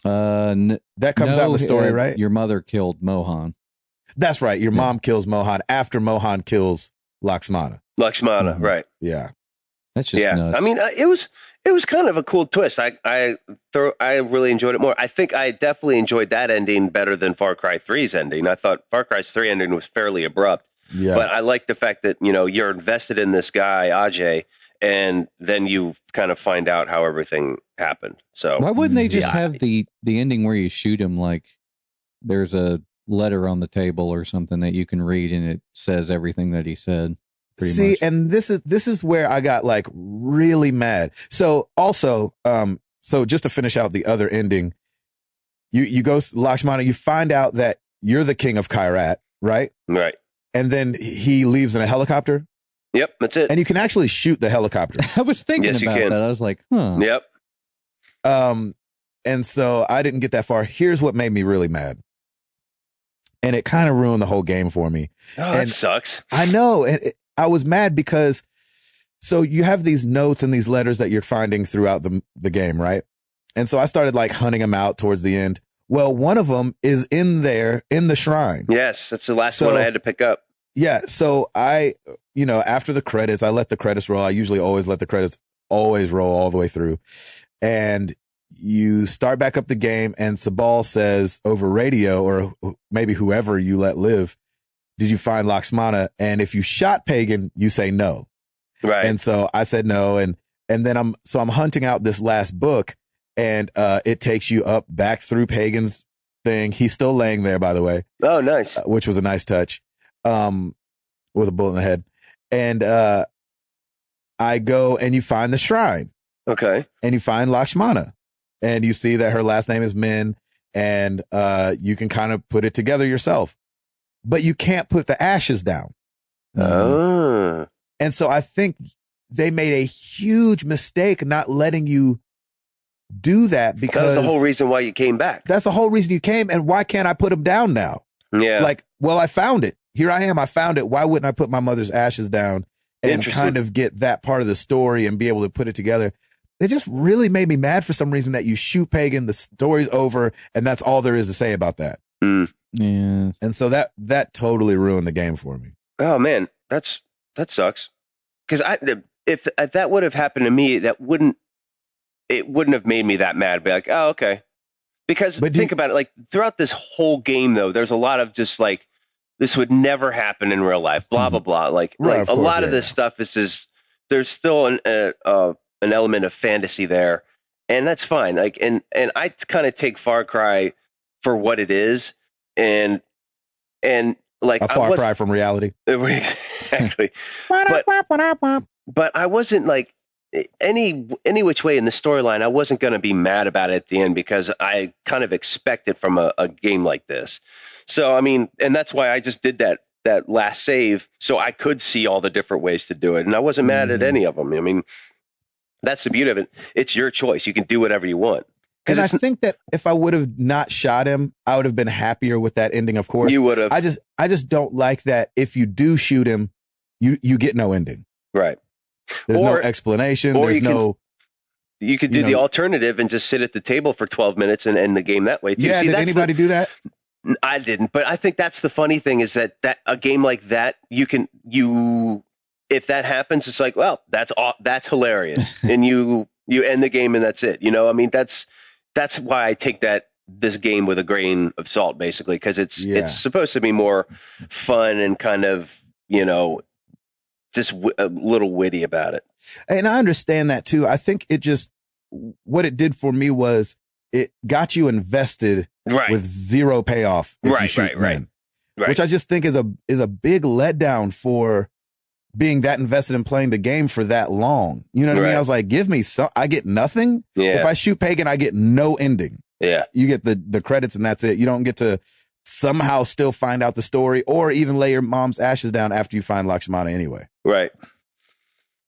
That comes out in the story, right? Your mother killed Mohan. That's right. Your mom kills Mohan after Mohan kills Lakshmana. Mm-hmm. Right. Yeah. That's just nuts. I mean, it was kind of a cool twist. I really enjoyed it more. I think I definitely enjoyed that ending better than Far Cry 3's ending. I thought Far Cry 3 ending was fairly abrupt. Yeah. But I like the fact that, you're invested in this guy, Ajay, and then you kind of find out how everything happened. So why wouldn't they just have the ending where you shoot him, like there's a letter on the table or something that you can read and it says everything that he said? See, and this is where I got really mad. So also, so just to finish out the other ending, you go Lakshmana, you find out that you're the king of Kyrat, right? Right. And then he leaves in a helicopter. Yep, that's it. And you can actually shoot the helicopter. I was thinking about that. I was like, huh. Yep. And so I didn't get that far. Here's what made me really mad. And it kind of ruined the whole game for me. Oh, that sucks. I know. And I was mad because, so you have these notes and these letters that you're finding throughout the game, right? And so I started hunting them out towards the end. Well, one of them is in there in the shrine. Yes, that's the last one I had to pick up. Yeah. So I, after the credits, I let the credits roll. I usually always let the credits always roll all the way through. And you start back up the game and Sabal says over radio, or maybe whoever you let live, did you find Lakshmana? And if you shot Pagan, you say no. Right. And so I said no. And then I'm hunting out this last book, and it takes you up back through Pagan's thing. He's still laying there, by the way. Oh, nice. Which was a nice touch. With a bullet in the head. And I go and you find the shrine. Okay. And you find Lakshmana. And you see that her last name is Min, and you can kind of put it together yourself. But you can't put the ashes down. Oh. And so I think they made a huge mistake not letting you do that, because that was the whole reason why you came back. That's the whole reason you came. And why can't I put them down now? Yeah. Like, well, I found it. Here I am. I found it. Why wouldn't I put my mother's ashes down and kind of get that part of the story and be able to put it together? It just really made me mad for some reason that you shoot Pagan, the story's over, and that's all there is to say about that. Yeah. And so that totally ruined the game for me. Oh man, that sucks. Because if that would have happened to me, it wouldn't have made me that mad. Be like, oh, okay. Because think about it, like throughout this whole game, though, there's a lot of just like, this would never happen in real life, blah, blah, blah. Like a lot of this stuff is just, there's still an element of fantasy there, and that's fine. Like, and I kind of take Far Cry for what it is, and like a far cry from reality. Exactly. But I wasn't like any which way in the storyline. I wasn't going to be mad about it at the end because I kind of expect it from a game like this. So, I mean, and that's why I just did that last save so I could see all the different ways to do it. And I wasn't mad at any of them. I mean, that's the beauty of it. It's your choice. You can do whatever you want. And I think that if I would have not shot him, I would have been happier with that ending, of course. You would have. I just don't like that if you do shoot him, you get no ending. Right. There's no explanation. There's you could do the alternative and just sit at the table for 12 minutes and end the game that way too. Yeah, did anybody do that? I didn't, but I think that's the funny thing is that a game like that, if that happens, it's like, well, that's hilarious. And you end the game and that's it. You know, I mean, that's why I take this game with a grain of salt, basically, because it's supposed to be more fun and kind of, you know, just a little witty about it. And I understand that too. I think what it did for me was it got you invested with zero payoff. If you shoot men, which I just think is a big letdown for being that invested in playing the game for that long. You know what I mean? I was like, give me I get nothing. Yeah. If I shoot Pagan, I get no ending. Yeah. You get the credits and that's it. You don't get to somehow still find out the story or even lay your mom's ashes down after you find Lakshmana anyway. Right.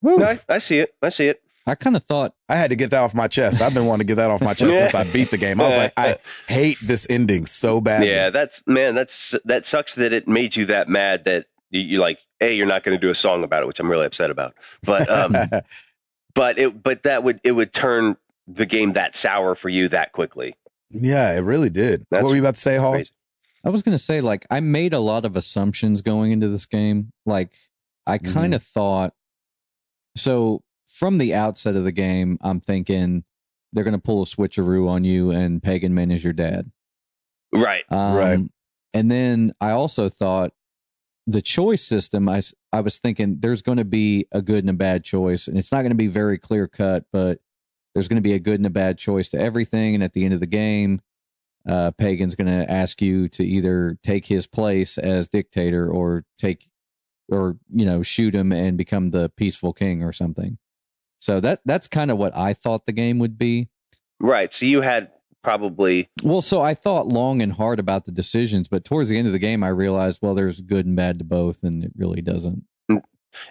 No, I see it. I kind of thought I had to get that off my chest. I've been wanting to get that off my chest since I beat the game. I was like, I hate this ending so badly. Yeah, that sucks that it made you that mad that you like, you're not going to do a song about it, which I'm really upset about. But it would turn the game that sour for you that quickly. Yeah, it really did. What were you about to say, Hall? Crazy. I was going to say, like, I made a lot of assumptions going into this game. Like, I kind of thought, so from the outset of the game, I'm thinking they're going to pull a switcheroo on you and Pagan Man is your dad. Right. Right. And then I also thought the choice system, I was thinking there's going to be a good and a bad choice, and it's not going to be very clear cut, but there's going to be a good and a bad choice to everything. And at the end of the game, Pagan's going to ask you to either take his place as dictator or shoot him and become the peaceful king or something. So that's kind of what I thought the game would be. Right. So you had probably... Well, so I thought long and hard about the decisions, but towards the end of the game, I realized, well, there's good and bad to both, and it really doesn't.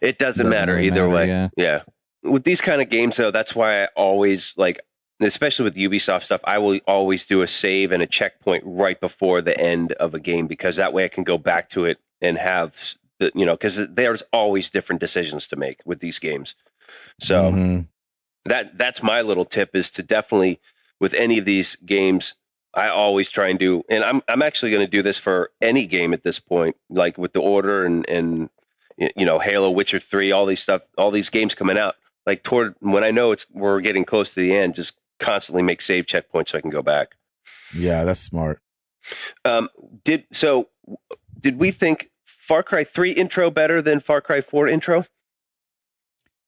It doesn't matter really either way. Yeah. With these kind of games, though, that's why I always, like, especially with Ubisoft stuff, I will always do a save and a checkpoint right before the end of a game, because that way I can go back to it and have, because there's always different decisions to make with these games. So that's my little tip, is to definitely, with any of these games, I always try and do, and I'm actually going to do this for any game at this point, like with the Order and Halo, Witcher 3, all these games coming out, like toward when I know we're getting close to the end, just constantly make save checkpoints so I can go back. Yeah, that's smart. Did we think Far Cry 3 intro better than Far Cry 4 intro?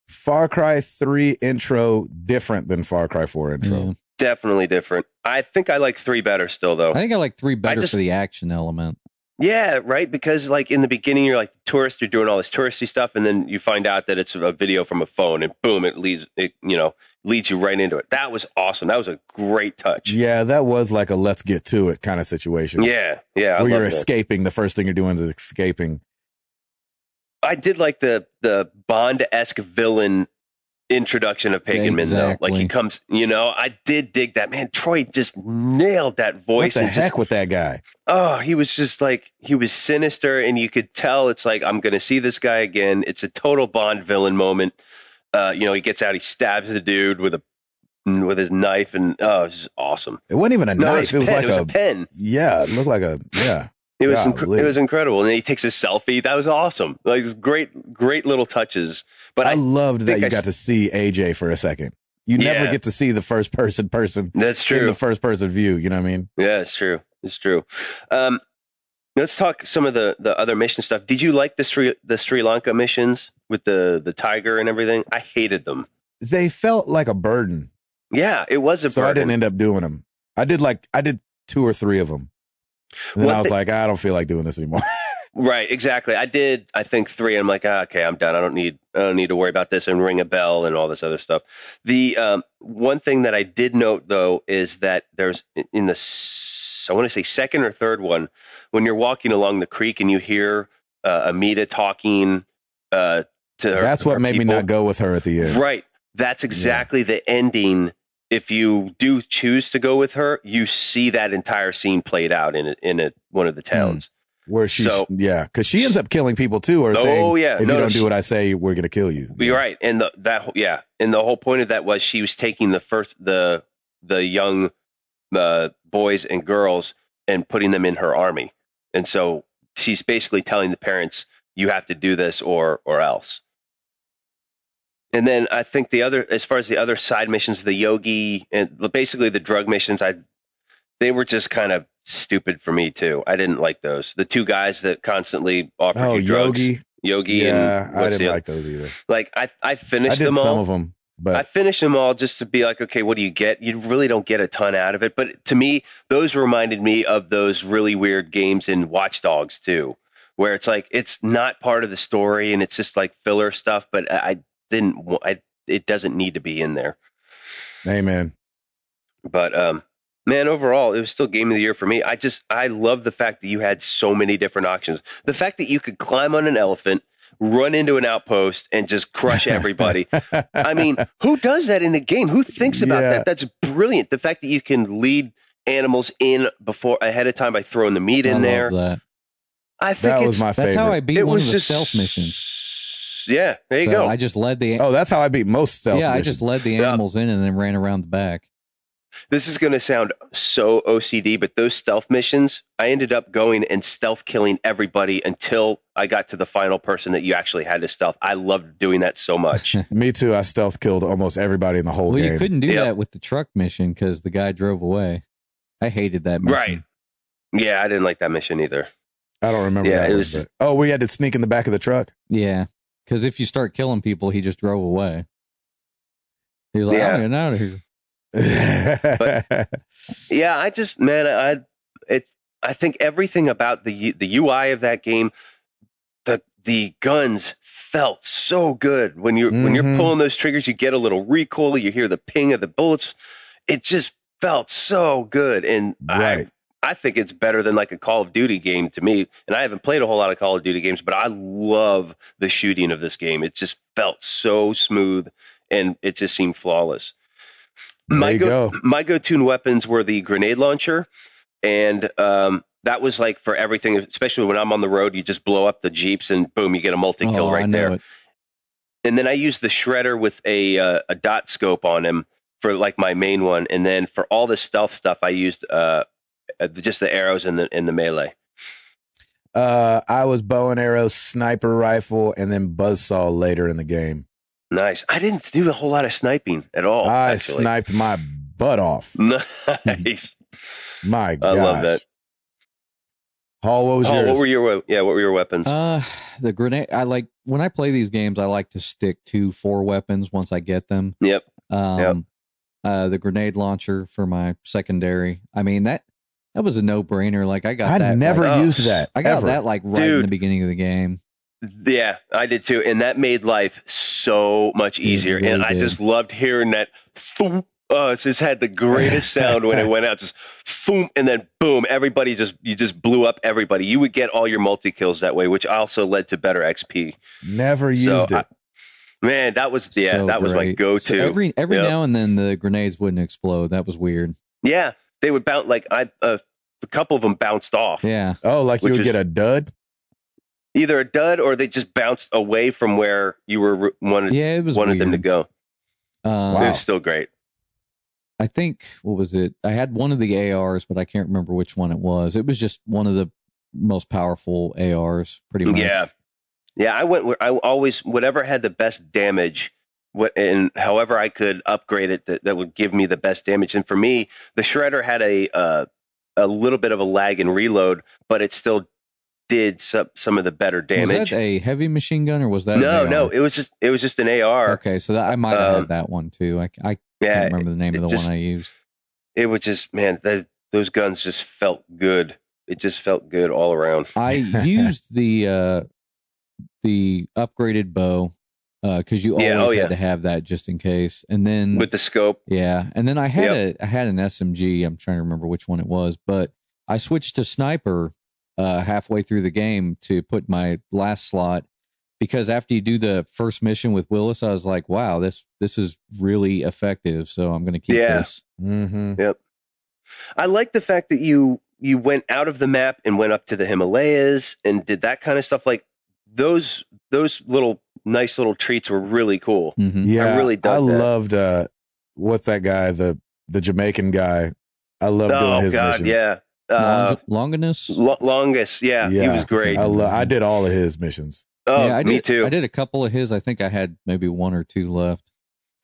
Far Cry 3 intro different than Far Cry 4 intro. Yeah. Definitely different. I think I like 3 better still, though. I think I like 3 better for the action element. Yeah, right. Because like in the beginning, you're like tourist, you're doing all this touristy stuff, and then you find out that it's a video from a phone, and boom, it leads you right into it. That was awesome. That was a great touch. Yeah, that was like a let's get to it kind of situation. Yeah. Where you're escaping. The first thing you're doing is escaping. I did like the Bond-esque villain introduction of Pagan Min, though. Like, he comes, I did dig that. Man, Troy just nailed that voice. What the heck with that guy? Oh, he was just like, he was sinister, and you could tell it's like, I'm going to see this guy again. It's a total Bond villain moment. He gets out, he stabs the dude with his knife, and it was awesome. It wasn't even a knife. It was like a pen. Yeah, it looked like It was incredible. And then he takes a selfie. That was awesome. Like, great little touches. But I loved that you got to see AJ for a second. You never get to see the first person. That's true. In the first person view. You know what I mean? Yeah, it's true. It's true. Let's talk some of the other mission stuff. Did you like the Sri Lanka missions with the tiger and everything? I hated them. They felt like a burden. Yeah, it was a burden. So I didn't end up doing them. I did 2 or 3 of them. And then I was like, I don't feel like doing this anymore. Right, exactly. I did, I think 3. I'm like, okay, I'm done. I don't need to worry about this and ring a bell and all this other stuff. The one thing that I did note, though, is that there's in the, I want to say second or third one, when you're walking along the creek and you hear Amita talking to her. That's what made me not go with her at the end. Right. That's exactly the ending. If you do choose to go with her, you see that entire scene played out in one of the towns. Where because she ends up killing people too, or saying, if you don't do what I say, we're going to kill you. You're right, and and the whole point of that was she was taking the young boys and girls and putting them in her army, and so she's basically telling the parents, you have to do this or else. And then I think as far as the other side missions, the yogi and basically the drug missions, they were just kind of stupid for me too. I didn't like those. The 2 guys that constantly offered you drugs, Yogi, and I didn't like those either. Like I finished them all. Some of them, but I finished them all just to be like, okay, what do you get? You really don't get a ton out of it. But to me, those reminded me of those really weird games in Watch Dogs too, where it's like it's not part of the story and it's just like filler stuff. But it doesn't need to be in there. Amen. But man, overall, it was still game of the year for me. I love the fact that you had so many different options. The fact that you could climb on an elephant, run into an outpost, and just crush everybody. I mean, who does that in a game? Who thinks about that? That's brilliant. The fact that you can lead animals in ahead of time by throwing the meat in there. That. I think that was my favorite. That's how I beat one of the stealth missions. Yeah, there you go. I just led that's how I beat most stealth missions. I just led the animals in and then ran around the back. This is going to sound so OCD, but those stealth missions, I ended up going and stealth killing everybody until I got to the final person that you actually had to stealth. I loved doing that so much. Me too. I stealth killed almost everybody in the whole game. Well, you couldn't do that with the truck mission because the guy drove away. I hated that mission. Right. Yeah, I didn't like that mission either. I don't remember that it was we had to sneak in the back of the truck? Yeah, because if you start killing people, he just drove away. He was like, I'm getting out of here. But, I think everything about the UI of that game, the guns felt so good when you're pulling those triggers. You get a little recoil, you hear the ping of the bullets. It just felt so good, and I think it's better than like a Call of Duty game to me. And I haven't played a whole lot of Call of Duty games, but I love the shooting of this game. It just felt so smooth, and it just seemed flawless. My go-to weapons were the grenade launcher, and that was like for everything, especially when I'm on the road, you just blow up the Jeeps and boom, you get a multi-kill right there. And then I used the shredder with a dot scope on him for like my main one. And then for all the stealth stuff, I used just the arrows and the melee. I was bow and arrow, sniper rifle, and then buzzsaw later in the game. Nice. I didn't do a whole lot of sniping at all. I sniped my butt off. Nice. My gosh. I love that. Hall, what was yours? What were your weapons? The grenade. When I play these games, I like to stick to 4 weapons once I get them. Yep. The grenade launcher for my secondary. I mean, that was a no-brainer. Like I never used that. I got that right in the beginning of the game. Yeah, I did too, and that made life so much easier. Really and I just loved hearing that. It just had the greatest sound when it went out. Just boom, and then boom. You just blew up everybody. You would get all your multi kills that way, which also led to better XP. Never used it. Man, that was So that was my great. go-to. So every Yep. now and then the grenades wouldn't explode. That was weird. Yeah, they would bounce. Like a couple of them bounced off. Yeah. Oh, like you Which would is- get a dud? Either a dud or they just bounced away from where you were wanted It was them to weird. go. Wow. It was still great. I think, what was it? I had one of the ARs, but I can't remember which one it was. It was just one of the most powerful ARs, pretty much. Yeah. I always whatever had the best damage. And however I could upgrade it, that would give me the best damage. And for me, the Shredder had a little bit of a lag in reload, but it still did some of the better damage. Was that a heavy machine gun or was that No, an AR? it was just an AR. Okay, so I might have had that one too. I can't remember the name of the one I used. It was just, man, those guns just felt good. It just felt good all around. I used the upgraded bow because you always had to have that just in case. And then with the scope, and then I had an SMG. I'm trying to remember which one it was, but I switched to sniper halfway through the game to put my last slot. Because after you do the first mission with Willis, I was like, wow, this is really effective. So I'm going to keep this. Mm-hmm. Yep. I like the fact that you went out of the map and went up to the Himalayas and did that kind of stuff. Like those little nice little treats were really cool. Mm-hmm. Yeah, I really dug that. loved what's that guy, the Jamaican guy. I love doing his missions. Yeah. Longinus? Longest, yeah, he was great. I did all of his missions. Oh, yeah, me too. I did a couple of his. I think I had maybe one or two left.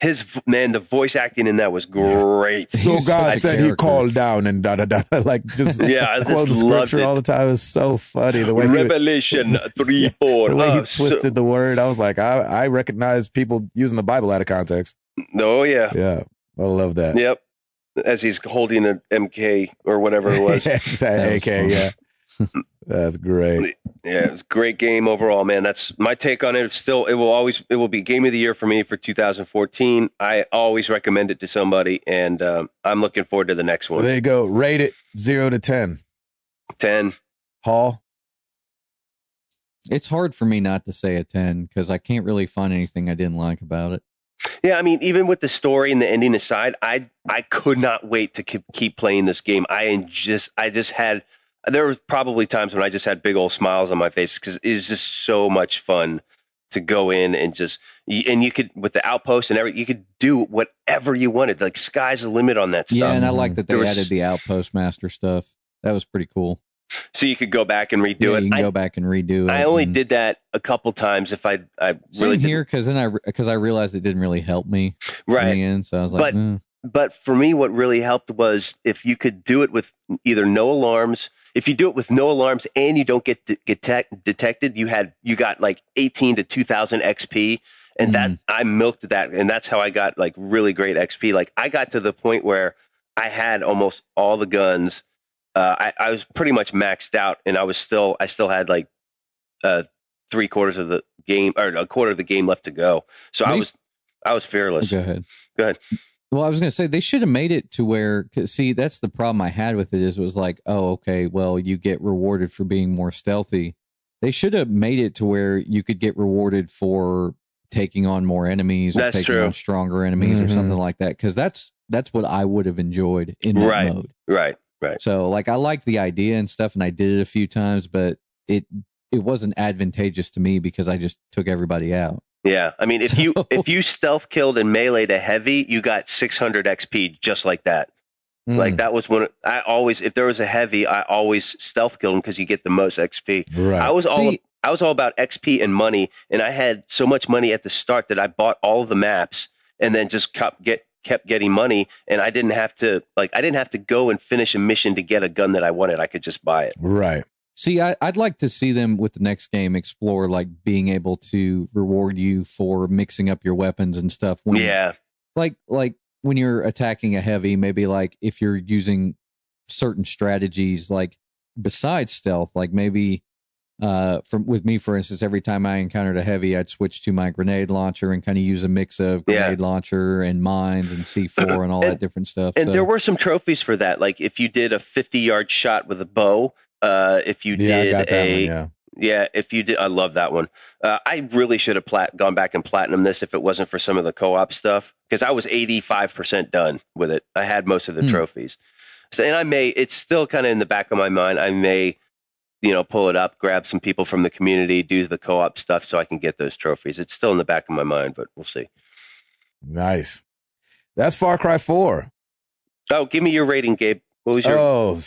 The voice acting in that was great. So God said he called down and da-da-da. Like just I quote the just loved scripture it. all the time. It was so funny. The way Revelation 3:4. the way he twisted the word. I was like, I recognize people using the Bible out of context. Oh, yeah. Yeah. I love that. Yep. As he's holding an MK or whatever it was. AK, yeah. That's great. Yeah, it was a great game overall, man. That's my take on it. It will be game of the year for me for 2014. I always recommend it to somebody, and I'm looking forward to the next one. Well, there you go. Rate it 0 to 10. 10. Hall? It's hard for me not to say a 10 because I can't really find anything I didn't like about it. Yeah, I mean, even with the story and the ending aside, I could not wait to keep playing this game. I just had. There were probably times when I just had big old smiles on my face because it was just so much fun to go in and you could, with the outpost and everything, you could do whatever you wanted. Like sky's the limit on that stuff. Yeah, and I like that they added the outpost master stuff. That was pretty cool. So you could go back and redo it. You can go back and redo it. I only did that a couple times. If I really did here because I realized it didn't really help me right in the end. So I was like, but for me, what really helped was if you could do it with either no alarms. If you do it with no alarms and you don't get detected, you got like 18 to 2,000 XP, and that I milked that, and that's how I got like really great XP. Like I got to the point where I had almost all the guns. I was pretty much maxed out, and I still had like 3/4 of the game or a quarter of the game left to go. So I was fearless. Go ahead. Well, I was going to say they should have made it to where, see, that's the problem I had with it is it was like, oh, okay, well, you get rewarded for being more stealthy. They should have made it to where you could get rewarded for taking on more enemies or taking on stronger enemies or something like that. Because that's what I would have enjoyed in that mode. Right. So, like, I liked the idea and stuff, and I did it a few times, but it wasn't advantageous to me because I just took everybody out. Yeah, I mean, if you stealth killed and meleeed a heavy, you got 600 XP just like that. Like that was when if there was a heavy, I always stealth killed him because you get the most XP. Right. I was all about XP and money, and I had so much money at the start that I bought all of the maps and then just kept getting money, and I didn't have to go and finish a mission to get a gun that I wanted. I could just buy it. Right. See, I'd like to see them with the next game explore like being able to reward you for mixing up your weapons and stuff. Like when you're attacking a heavy, maybe like if you're using certain strategies, like besides stealth, like maybe with me, for instance, every time I encountered a heavy, I'd switch to my grenade launcher and kind of use a mix of grenade launcher and mines and C4 and all that different stuff. And there were some trophies for that. Like if you did a 50-yard shot with a bow, if you did Yeah, if you did, I love that one. I really should have gone back and platinum this if it wasn't for some of the co-op stuff, because I was 85% done with it. I had most of the trophies. So, and it's still kind of in the back of my mind. I may, pull it up, grab some people from the community, do the co-op stuff so I can get those trophies. It's still in the back of my mind, but we'll see. Nice. That's Far Cry 4. Oh, give me your rating, Gabe. What was your? Oh,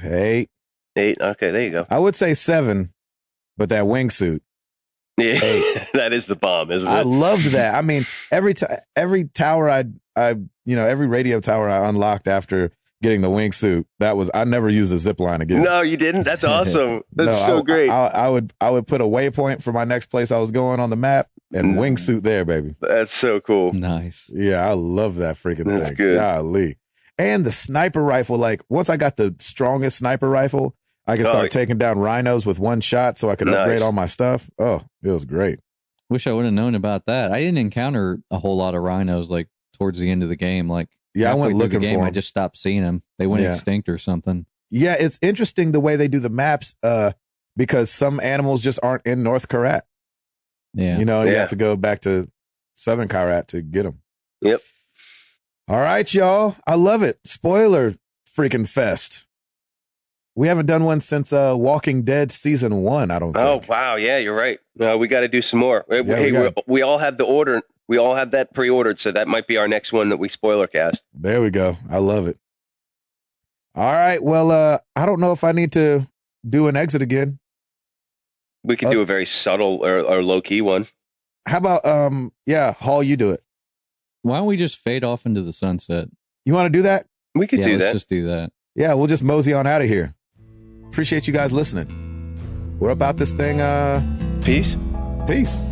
8. 8. Okay, there you go. I would say 7, but that wingsuit. Yeah, that is the bomb, isn't it? I loved that. I mean, every tower every radio tower I unlocked after getting the wingsuit, I never used a zip line again. No, you didn't? That's awesome. That's great. I would put a waypoint for my next place I was going on the map and wingsuit there, baby. That's so cool. Nice. Yeah, I love that freaking thing. That's good. Golly. And the sniper rifle, like once I got the strongest sniper rifle, I could start taking down rhinos with one shot so I could upgrade all my stuff. Oh, it was great. Wish I would have known about that. I didn't encounter a whole lot of rhinos like towards the end of the game. Like, I went looking for them. I just stopped seeing them. They went extinct or something. Yeah, it's interesting the way they do the maps because some animals just aren't in North Kyrat. Yeah. You have to go back to Southern Kyrat to get them. Yep. All right, y'all. I love it. Spoiler freaking fest. We haven't done one since Walking Dead season 1, I don't think. Oh, wow. Yeah, you're right. We got to do some more. We all have the order. We all have that pre-ordered, so that might be our next one that we spoiler cast. There we go. I love it. All right. Well, I don't know if I need to do an exit again. We could do a very subtle or low-key one. How about, Hall, you do it. Why don't we just fade off into the sunset? You want to do that? We could do that. Let's just do that. Yeah, we'll just mosey on out of here. Appreciate you guys listening. We're about this thing. Peace. Peace.